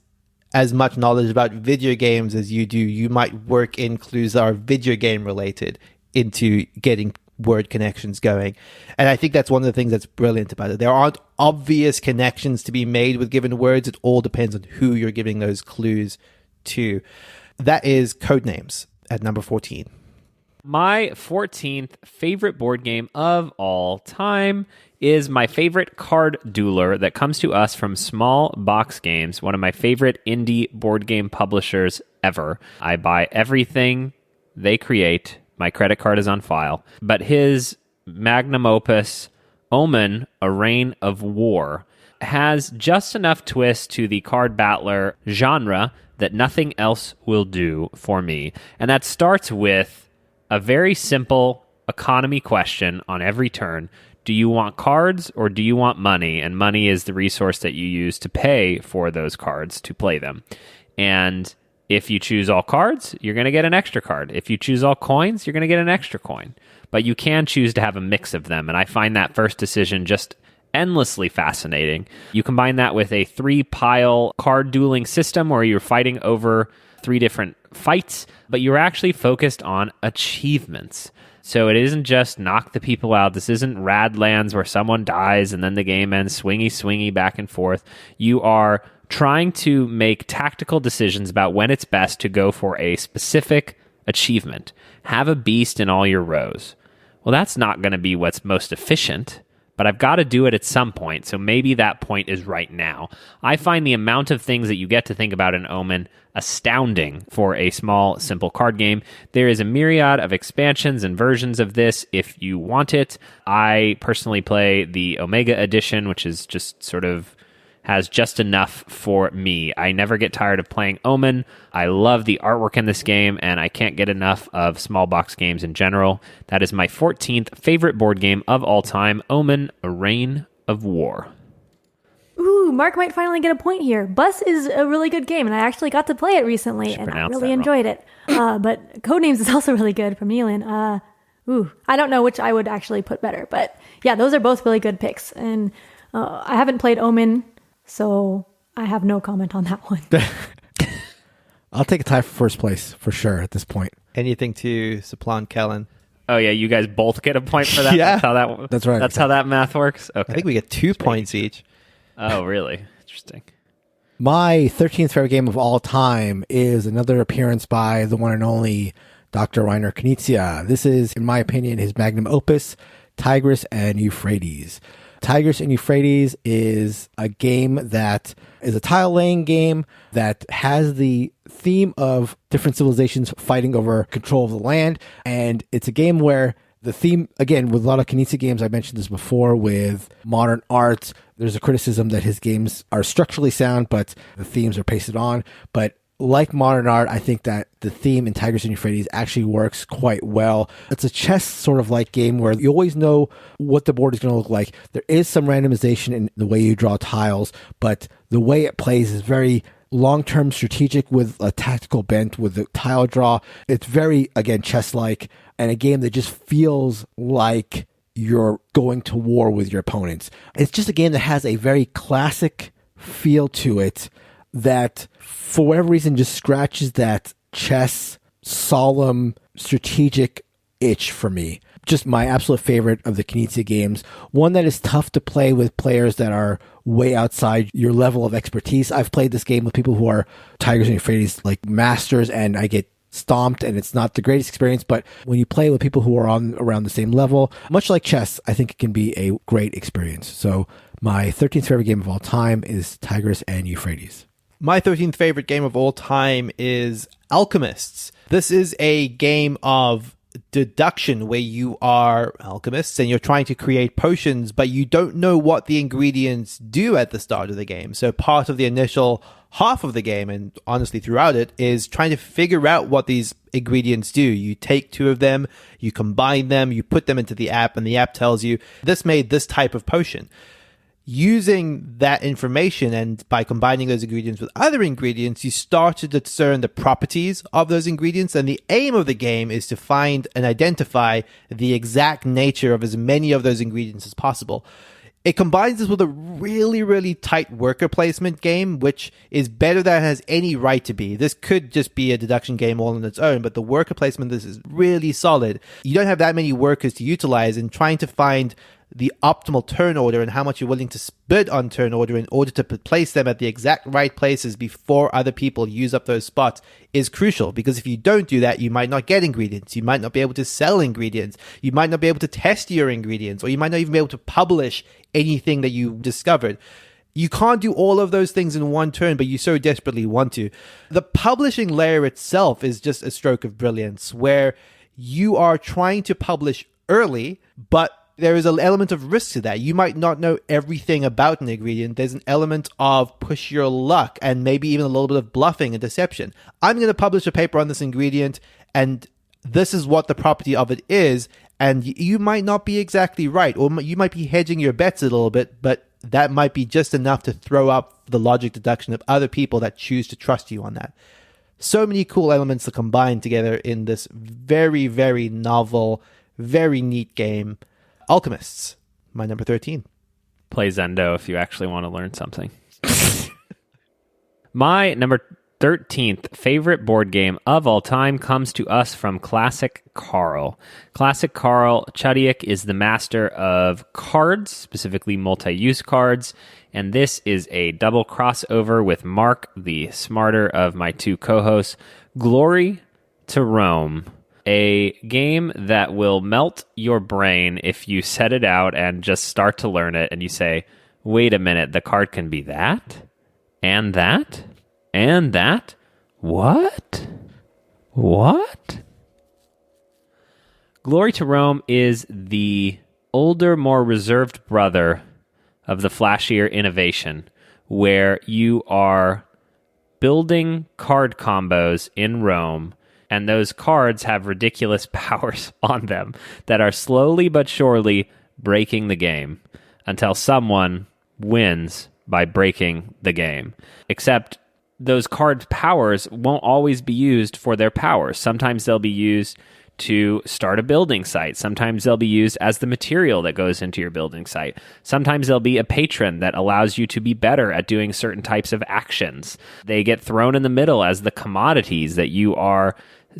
as much knowledge about video games as you do, you might work in clues that are video game related into getting word connections going. And I think that's one of the things that's brilliant about it. There aren't obvious connections to be made with given words. It all depends on who you're giving those clues to. That is Codenames at number 14. My 14th favorite board game of all time is my favorite card dueler that comes to us from Small Box Games, one of my favorite indie board game publishers ever. I buy everything they create. My credit card is on file. But his magnum opus, Omen, A Reign of War, has just enough twist to the card battler genre that nothing else will do for me. And that starts with a very simple economy question on every turn. do you want cards or do you want money? And money is the resource that you use to pay for those cards to play them. And if you choose all cards, you're going to get an extra card. If you choose all coins, you're going to get an extra coin. But you can choose to have a mix of them. And I find that first decision just endlessly fascinating. You combine that with a 3-pile card dueling system where you're fighting over 3 different fights, but you're actually focused on achievements. So it isn't just knock the people out. This isn't Radlands where someone dies and then the game ends swingy back and forth. You are trying to make tactical decisions about when it's best to go for a specific achievement. Have a beast in all your rows. Well, that's not going to be what's most efficient, but I've got to do it at some point, so maybe that point is right now. I find the amount of things that you get to think about in Omen astounding for a small, simple card game. There is a myriad of expansions and versions of this if you want it. I personally play the Omega Edition, which is just sort of has just enough for me. I never get tired of playing Omen. I love the artwork in this game, and I can't get enough of small box games in general. That is my 14th favorite board game of all time, Omen, A Reign of War. Ooh, Mark might finally get a point here. Bus is a really good game, and I actually got to play it recently, and I really enjoyed it. But Codenames is also really good from Neilan. I don't know which I would actually put better, but yeah, those are both really good picks. And I haven't played Omen, so I have no comment on that one. I'll take a tie for first place for sure at this point. Anything to supplant Kellen? Oh yeah, you guys both get a point for that? Yeah. That's right. That's how that math works? Okay. I think we get 2 points each. Oh, really? Interesting. My 13th favorite game of all time is another appearance by the one and only Dr. Reiner Knizia. This is, in my opinion, his magnum opus, Tigris and Euphrates. Tigris and Euphrates is a game that is a tile-laying game that has the theme of different civilizations fighting over control of the land. And it's a game where the theme, again, with a lot of Knizia games, I mentioned this before, with modern art, there's a criticism that his games are structurally sound, but the themes are pasted on. But like modern art, I think that the theme in Tigris and Euphrates actually works quite well. It's a chess sort of like game where you always know what the board is going to look like. There is some randomization in the way you draw tiles, but the way it plays is very long-term strategic with a tactical bent with the tile draw. It's very, again, chess-like, and a game that just feels like you're going to war with your opponents. It's just a game that has a very classic feel to it that, for whatever reason, just scratches that chess, solemn, strategic itch for me. Just my absolute favorite of the Knizia games. One that is tough to play with players that are way outside your level of expertise. I've played this game with people who are Tigris and Euphrates like masters, and I get stomped, and it's not the greatest experience. But when you play with people who are on around the same level, much like chess, I think it can be a great experience. So my 13th favorite game of all time is Tigris and Euphrates. My 13th favorite game of all time is Alchemists. This is a game of deduction where you are alchemists and you're trying to create potions, but you don't know what the ingredients do at the start of the game. So part of the initial half of the game, and honestly throughout it, is trying to figure out what these ingredients do. You take 2 of them, you combine them, you put them into the app, and the app tells you, this made this type of potion. Using that information and by combining those ingredients with other ingredients, you start to discern the properties of those ingredients. And the aim of the game is to find and identify the exact nature of as many of those ingredients as possible. It combines this with a really, really tight worker placement game, which is better than it has any right to be. This could just be a deduction game all on its own, but the worker placement, this is really solid. You don't have that many workers to utilize, and trying to find the optimal turn order and how much you're willing to spend on turn order in order to place them at the exact right places before other people use up those spots is crucial. Because if you don't do that, you might not get ingredients. You might not be able to sell ingredients. You might not be able to test your ingredients, or you might not even be able to publish anything that you discovered. You can't do all of those things in one turn, but you so desperately want to. The publishing layer itself is just a stroke of brilliance, where you are trying to publish early, but there is an element of risk to that. You might not know everything about an ingredient. There's an element of push your luck and maybe even a little bit of bluffing and deception. I'm going to publish a paper on this ingredient, and this is what the property of it is, And you might not be exactly right, or you might be hedging your bets a little bit, but that might be just enough to throw up the logic deduction of other people that choose to trust you on that. So many cool elements to combine together in this very, very novel, very neat game. Alchemists, my number 13. Play Zendo if you actually want to learn something. My number 13th favorite board game of all time comes to us from Classic Carl. Classic Carl Chudiak is the master of cards, specifically multi-use cards, and this is a double crossover with Mark, the smarter of my two co-hosts. Glory to Rome, a game that will melt your brain if you set it out and just start to learn it, and you say, wait a minute, the card can be that? And that? And that? What? Glory to Rome is the older, more reserved brother of the flashier Innovation, where you are building card combos in Rome, and those cards have ridiculous powers on them that are slowly but surely breaking the game until someone wins by breaking the game. Except those card powers won't always be used for their powers. Sometimes they'll be used to start a building site. Sometimes they'll be used as the material that goes into your building site. Sometimes they'll be a patron that allows you to be better at doing certain types of actions. They get thrown in the middle as the commodities that you are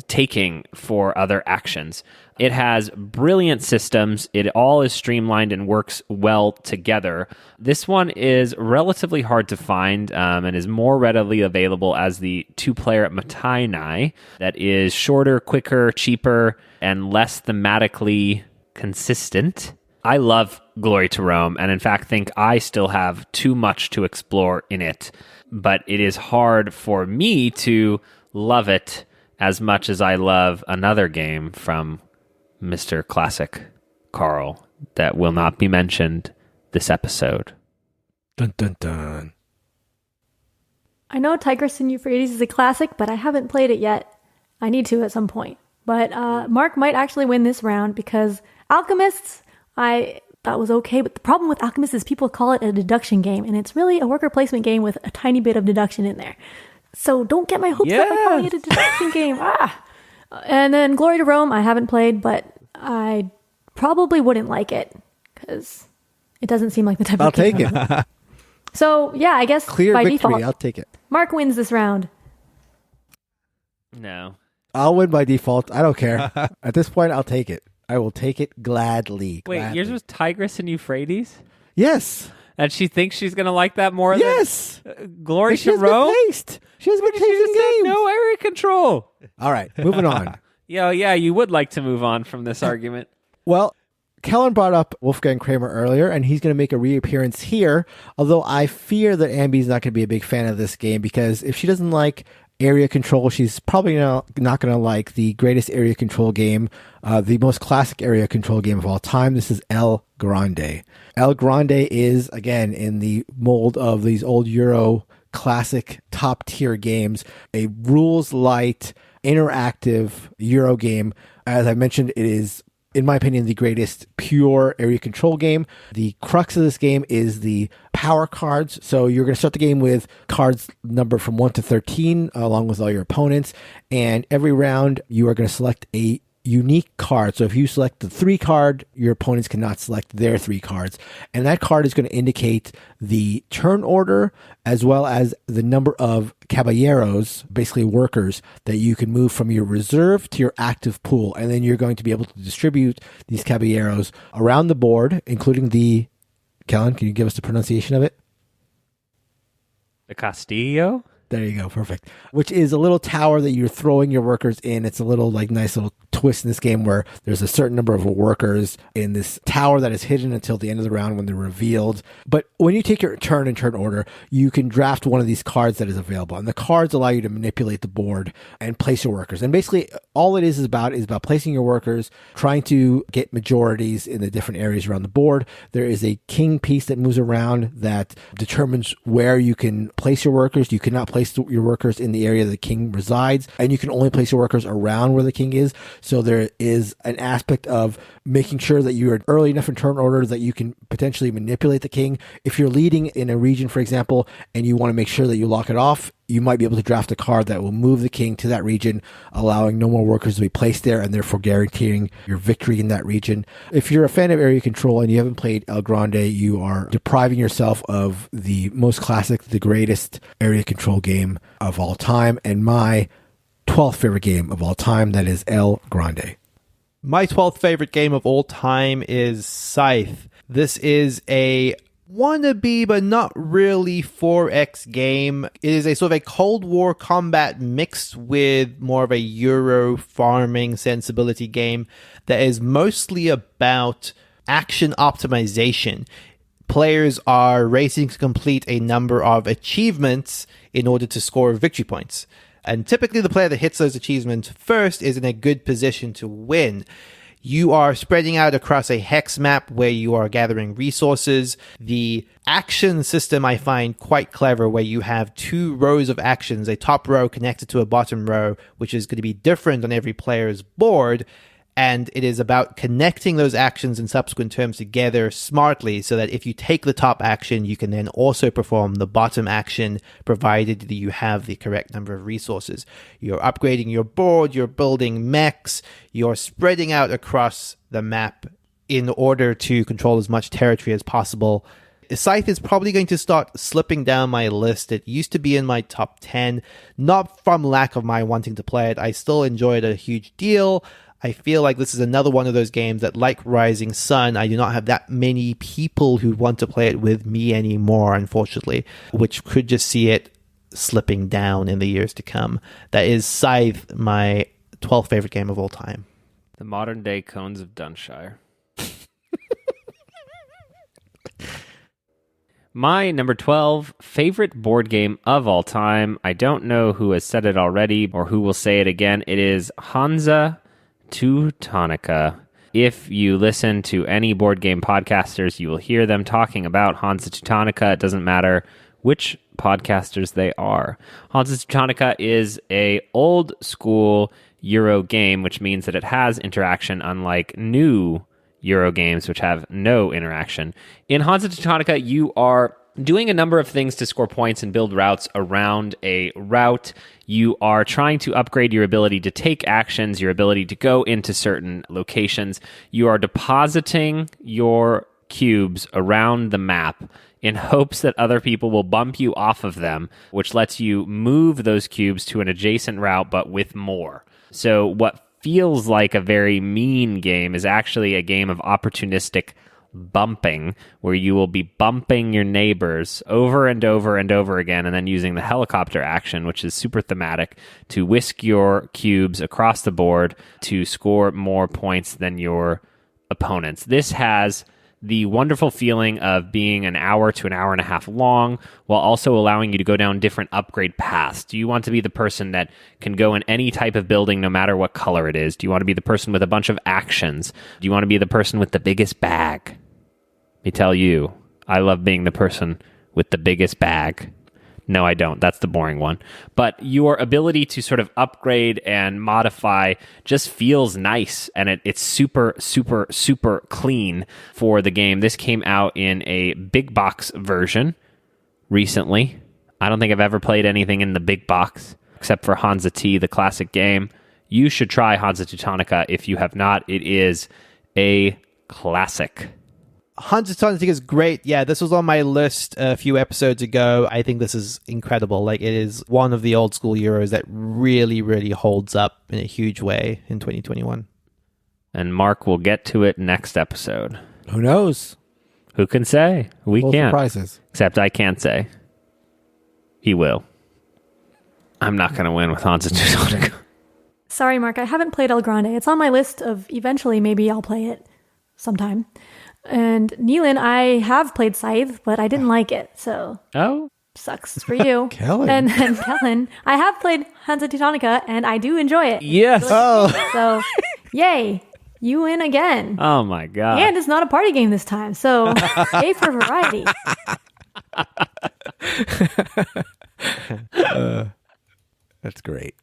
taking for other actions. It has brilliant systems. It all is streamlined and works well together. This one is relatively hard to find and is more readily available as the two-player Matainai that is shorter, quicker, cheaper, and less thematically consistent. I love Glory to Rome, and in fact think I still have too much to explore in it, but it is hard for me to love it as much as I love another game from Mr. Classic Carl that will not be mentioned this episode. Dun, dun, dun. I know Tigris and Euphrates is a classic, but I haven't played it yet. I need to at some point. But Mark might actually win this round because Alchemists, I thought was okay. But the problem with Alchemists is people call it a deduction game, and it's really a worker placement game with a tiny bit of deduction in there. So don't get my hopes up by calling it a deduction game. And then Glory to Rome, I haven't played, but I probably wouldn't like it because it doesn't seem like the type I'll of game. take it. So yeah, I guess Clear by victory. default, I'll take it. Mark wins this round. No. I'll win by default. I don't care. At this point, I'll take it. I will take it gladly. Wait, yours was Tigris and Euphrates? Yes. And she thinks she's going to like that more Yes. than Glory She to has good Rome? taste. She has good taste She in just said games. no area control. All right, moving on. Yeah, you would like to move on from this argument. Well, Kellen brought up Wolfgang Kramer earlier, and he's going to make a reappearance here, although I fear that Ambie's not going to be a big fan of this game because if she doesn't like area control, she's probably not going to like the greatest area control game, the most classic area control game of all time. This is El Grande. El Grande is, again, in the mold of these old Euro classic top tier games, a rules light, interactive Euro game. As I mentioned, it is, in my opinion, the greatest pure area control game. The crux of this game is the power cards. So you're going to start the game with cards numbered from 1 to 13, along with all your opponents. And every round, you are going to select a unique card. So if you select the 3 card, your opponents cannot select their 3 cards. And that card is going to indicate the turn order as well as the number of caballeros, basically workers, that you can move from your reserve to your active pool. And then you're going to be able to distribute these caballeros around the board, including the... Kellen, can you give us the pronunciation of it? The Castillo? There you go. Perfect. Which is a little tower that you're throwing your workers in. It's a little nice little twist in this game where there's a certain number of workers in this tower that is hidden until the end of the round when they're revealed. But when you take your turn in turn order, you can draft one of these cards that is available. And the cards allow you to manipulate the board and place your workers. And basically all it is about placing your workers, trying to get majorities in the different areas around the board. There is a king piece that moves around that determines where you can place your workers. You cannot place place your workers in the area the king resides, and you can only place your workers around where the king is. So there is an aspect of making sure that you are early enough in turn order that you can potentially manipulate the king. If you're leading in a region, for example, and you want to make sure that you lock it off, you might be able to draft a card that will move the king to that region, allowing no more workers to be placed there and therefore guaranteeing your victory in that region. If you're a fan of area control and you haven't played El Grande, you are depriving yourself of the most classic, the greatest area control game of all time, and my 12th favorite game of all time, that is El Grande. My 12th favorite game of all time is Scythe. This is a wannabe but not really 4X game. It is a sort of a Cold War combat mixed with more of a Euro farming sensibility game that is mostly about action optimization. Players are racing to complete a number of achievements in order to score victory points. And typically the player that hits those achievements first is in a good position to win. You are spreading out across a hex map where you are gathering resources. The action system I find quite clever, where you have two rows of actions, a top row connected to a bottom row, which is going to be different on every player's board. And it is about connecting those actions in subsequent turns together smartly so that if you take the top action, you can then also perform the bottom action, provided that you have the correct number of resources. You're upgrading your board, you're building mechs, you're spreading out across the map in order to control as much territory as possible. Scythe is probably going to start slipping down my list. It used to be in my top 10, not from lack of my wanting to play it. I still enjoy it a huge deal. I feel like this is another one of those games that, like Rising Sun, I do not have that many people who want to play it with me anymore, unfortunately, which could just see it slipping down in the years to come. That is Scythe, my 12th favorite game of all time. The modern day Cones of Dunshire. My number 12 favorite board game of all time. I don't know who has said it already or who will say it again. It is Hansa Teutonica. If you listen to any board game podcasters, you will hear them talking about Hansa Teutonica. It doesn't matter which podcasters they are. Hansa Teutonica is a old school Euro game, which means that it has interaction, unlike new Euro games, which have no interaction. In Hansa Teutonica, you are doing a number of things to score points and build routes around a route. You are trying to upgrade your ability to take actions, your ability to go into certain locations. You are depositing your cubes around the map in hopes that other people will bump you off of them, which lets you move those cubes to an adjacent route, but with more. So what feels like a very mean game is actually a game of opportunistic bumping, where you will be bumping your neighbors over and over and over again, and then using the helicopter action, which is super thematic, to whisk your cubes across the board to score more points than your opponents. This has the wonderful feeling of being an hour to an hour and a half long, while also allowing you to go down different upgrade paths. Do you want to be the person that can go in any type of building, no matter what color it is? Do you want to be the person with a bunch of actions? Do you want to be the person with the biggest bag? Let me tell you, I love being the person with the biggest bag. No, I don't. That's the boring one. But your ability to sort of upgrade and modify just feels nice, and it's super, super, super clean for the game. This came out in a big box version recently. I don't think I've ever played anything in the big box except for Hansa T, the classic game. You should try Hansa Teutonica if you have not. It is a classic. Hansa Teutonica is great. Yeah, this was on my list a few episodes ago. I think this is incredible. Like, it is one of the old school Euros that really, really holds up in a huge way in 2021. And Mark will get to it next episode. Who knows? Who can say? We Full can't. Surprises. Except I can't say. He will. I'm not going to win with Hansa Teutonica. Sorry, Mark, I haven't played El Grande. It's on my list of eventually maybe I'll play it sometime. And Neilan, I have played Scythe, but I didn't like it, so Oh? sucks for you. Kellen. And Kellen, I have played Hansa Teutonica, and I do enjoy it. Yes. So, yay, you win again. Oh my God. And it's not a party game this time, so yay for variety. That's great.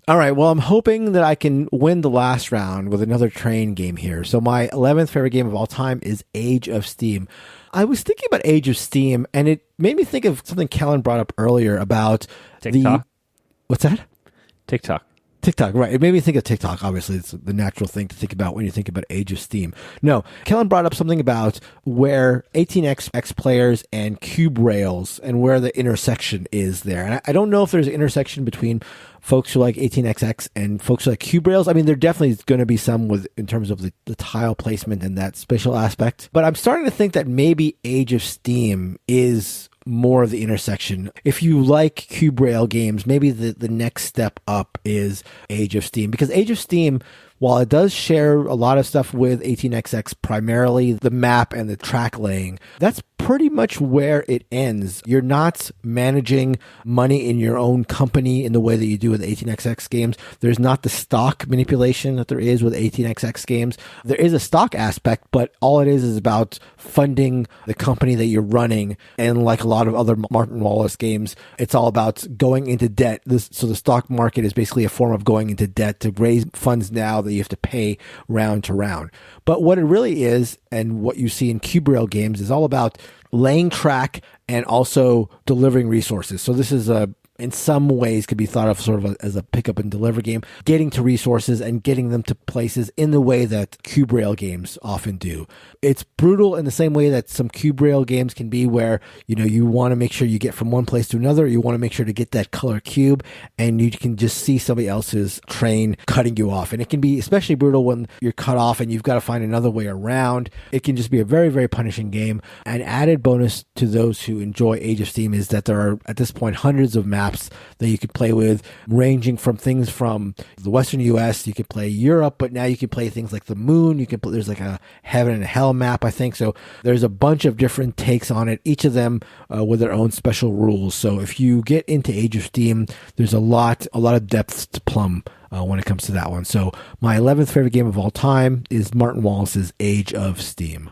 All right, well, I'm hoping that I can win the last round with another train game here. So my 11th favorite game of all time is Age of Steam. I was thinking about Age of Steam, and it made me think of something Kellen brought up earlier about TikTok. What's that? TikTok. TikTok, right. It made me think of TikTok. Obviously, it's the natural thing to think about when you think about Age of Steam. No, Kellen brought up something about where 18xx players and cube rails and where the intersection is there. And I don't know if there's an intersection between folks who like 18xx and folks who like cube rails. I mean, there definitely is going to be some with in terms of the tile placement and that spatial aspect. But I'm starting to think that maybe Age of Steam is more of the intersection. If you like cube rail games, maybe the next step up is Age of Steam, because Age of Steam, while it does share a lot of stuff with 18xx, primarily the map and the track laying, that's pretty much where it ends. You're not managing money in your own company in the way that you do with 18xx games. There's not the stock manipulation that there is with 18xx games. There is a stock aspect, but all it is about funding the company that you're running. And like a lot of other Martin Wallace games, it's all about going into debt. So the stock market is basically a form of going into debt to raise funds now that you have to pay round to round. But what it really is, and what you see in cube rail games, is all about laying track and also delivering resources. So this is in some ways could be thought of sort of as a pick up and deliver game, getting to resources and getting them to places in the way that cube rail games often do. It's brutal in the same way that some cube rail games can be, where, you know, you want to make sure you get from one place to another. You want to make sure to get that color cube, and you can just see somebody else's train cutting you off. And it can be especially brutal when you're cut off and you've got to find another way around. It can just be a very, very punishing game. An added bonus to those who enjoy Age of Steam is that there are, at this point, hundreds of maps that you could play with, ranging from things from the Western US. You could play Europe, but now you can play things like the moon. You can play, there's like a heaven and hell map, I think. So there's a bunch of different takes on it, each of them with their own special rules. So if you get into Age of Steam, there's a lot of depths to plumb when it comes to that one. So my 11th favorite game of all time is Martin Wallace's Age of Steam.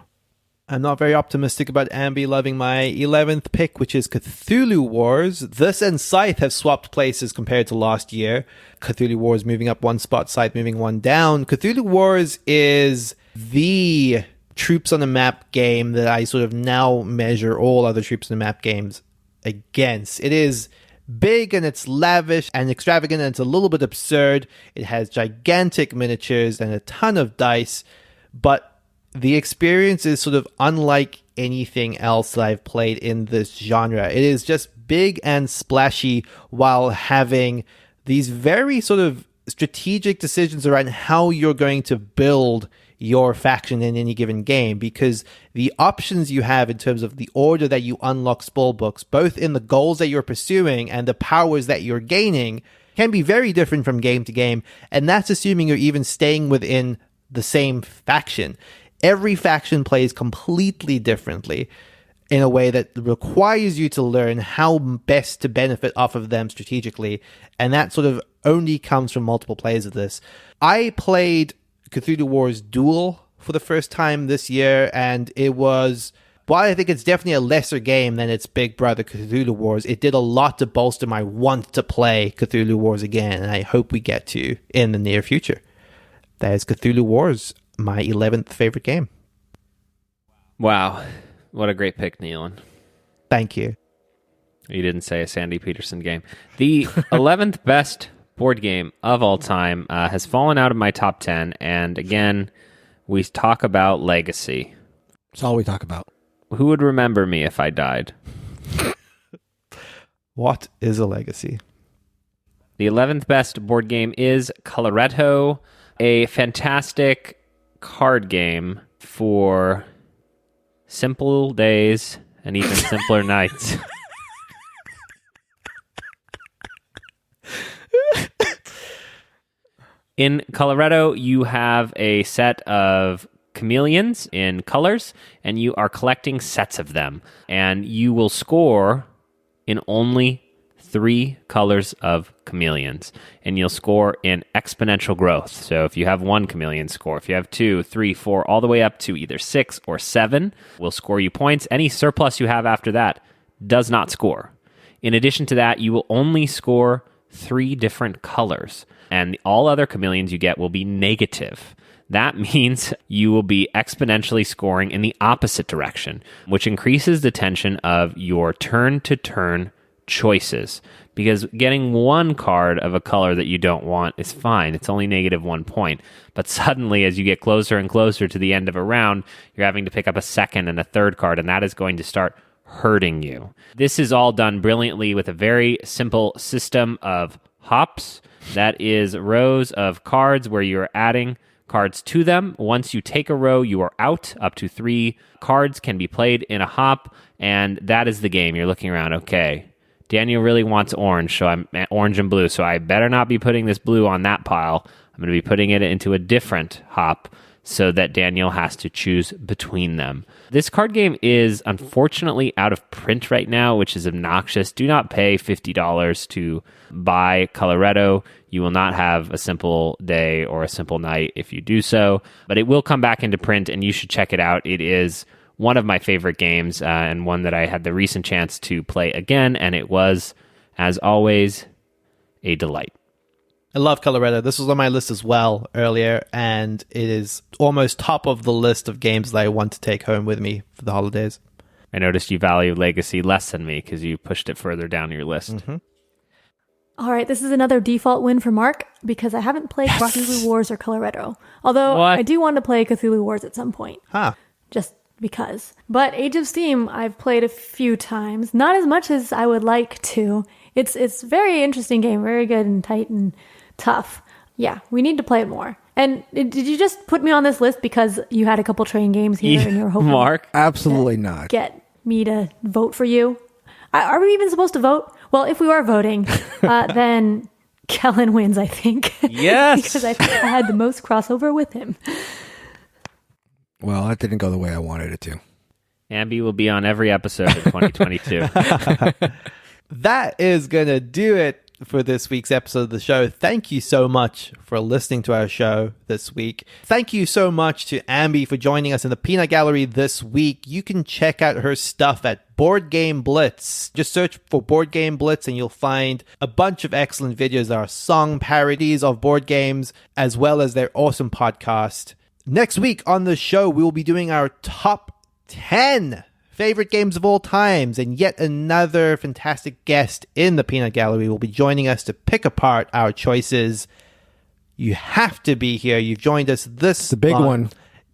I'm not very optimistic about Ambie loving my 11th pick, which is Cthulhu Wars. This and Scythe have swapped places compared to last year. Cthulhu Wars moving up one spot, Scythe moving one down. Cthulhu Wars is the troops on the map game that I sort of now measure all other troops on the map games against. It is big and it's lavish and extravagant and it's a little bit absurd. It has gigantic miniatures and a ton of dice, but the experience is sort of unlike anything else that I've played in this genre. It is just big and splashy while having these very sort of strategic decisions around how you're going to build your faction in any given game, because the options you have in terms of the order that you unlock spell books, both in the goals that you're pursuing and the powers that you're gaining, can be very different from game to game, and that's assuming you're even staying within the same faction. Every faction plays completely differently in a way that requires you to learn how best to benefit off of them strategically, and that sort of only comes from multiple plays of this. I played Cthulhu Wars Duel for the first time this year, and it was, while I think it's definitely a lesser game than its big brother Cthulhu Wars, it did a lot to bolster my want to play Cthulhu Wars again, and I hope we get to in the near future. That is Cthulhu Wars, my 11th favorite game. Wow. What a great pick, Neilan. Thank you. You didn't say a Sandy Peterson game. The 11th best board game of all time has fallen out of my top 10. And again, we talk about legacy. That's all we talk about. Who would remember me if I died? What is a legacy? The 11th best board game is Coloretto, a fantastic card game for simple days and even simpler nights. In Coloretto, you have a set of chameleons in colors, and you are collecting sets of them. And you will score in only 3 colors of chameleons, and you'll score in exponential growth. So if you have 1 chameleon score, if you have 2, 3, 4, all the way up to either 6 or 7, will score you points. Any surplus you have after that does not score. In addition to that, you will only score 3 different colors, and all other chameleons you get will be negative. That means you will be exponentially scoring in the opposite direction, which increases the tension of your turn-to-turn choices. Because getting 1 card of a color that you don't want is fine. It's only negative 1 point. But suddenly, as you get closer and closer to the end of a round, you're having to pick up a second and a third card, and that is going to start hurting you. This is all done brilliantly with a very simple system of hops. That is rows of cards where you're adding cards to them. Once you take a row, you are out. Up to 3 cards can be played in a hop, and that is the game. You're looking around, okay, Daniel really wants orange, so I'm orange and blue, so I better not be putting this blue on that pile. I'm going to be putting it into a different hop so that Daniel has to choose between them. This card game is unfortunately out of print right now, which is obnoxious. Do not pay $50 to buy Coloretto. You will not have a simple day or a simple night if you do so, but it will come back into print, and you should check it out. It is one of my favorite games, and one that I had the recent chance to play again, and it was, as always, a delight. I love Coloretto. This was on my list as well earlier, and it is almost top of the list of games that I want to take home with me for the holidays. I noticed you value Legacy less than me because you pushed it further down your list. Mm-hmm. All right, this is another default win for Mark because I haven't played Cthulhu Wars or Coloretto. Although I do want to play Cthulhu Wars at some point. Just because. But Age of Steam, I've played a few times. Not as much as I would like to. It's a very interesting game, very good and tight and tough. Yeah, we need to play it more. And did you just put me on this list because you had a couple train games here and you were hoping Mark? Absolutely not. Get me to vote for you? Are we even supposed to vote? Well, if we are voting, then Kellen wins, I think. Yes! Because I think I had the most crossover with him. Well, that didn't go the way I wanted it to. Ambie will be on every episode of 2022. That is going to do it for this week's episode of the show. Thank you so much for listening to our show this week. Thank you so much to Ambie for joining us in the Peanut Gallery this week. You can check out her stuff at Board Game Blitz. Just search for Board Game Blitz and you'll find a bunch of excellent videos. There are song parodies of board games as well as their awesome podcast. Next week on the show, we will be doing our top 10 favorite games of all times, and yet another fantastic guest in the Peanut Gallery will be joining us to pick apart our choices. You have to be here. You've joined us this The big one.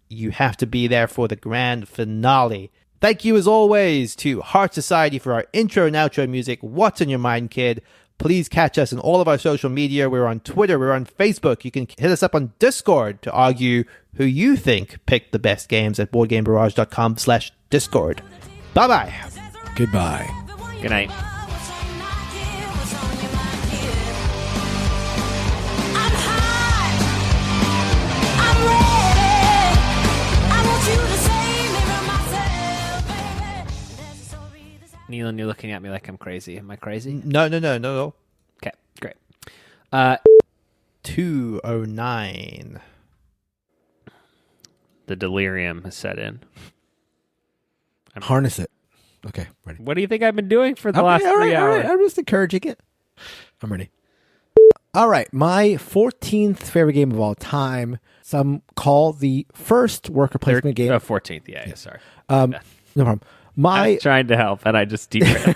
You have to be there for the grand finale. Thank you as always to Heart Society for our intro and outro music. What's in your mind, kid? Please catch us on all of our social media. We're on Twitter. We're on Facebook. You can hit us up on Discord to argue who you think picked the best games at boardgamebarrage.com/Discord. Bye-bye. Goodbye. Good night. Neilan, you're looking at me like I'm crazy. Am I crazy? No. Okay, great. 209. The delirium has set in. Harness it. Okay, ready. What do you think I've been doing for the last 3 hours? I'm just encouraging it. I'm ready. All right, my 14th favorite game of all time. Some call the first worker placement game. 14th, yeah, sorry. No problem. I was trying to help, and I just derailed.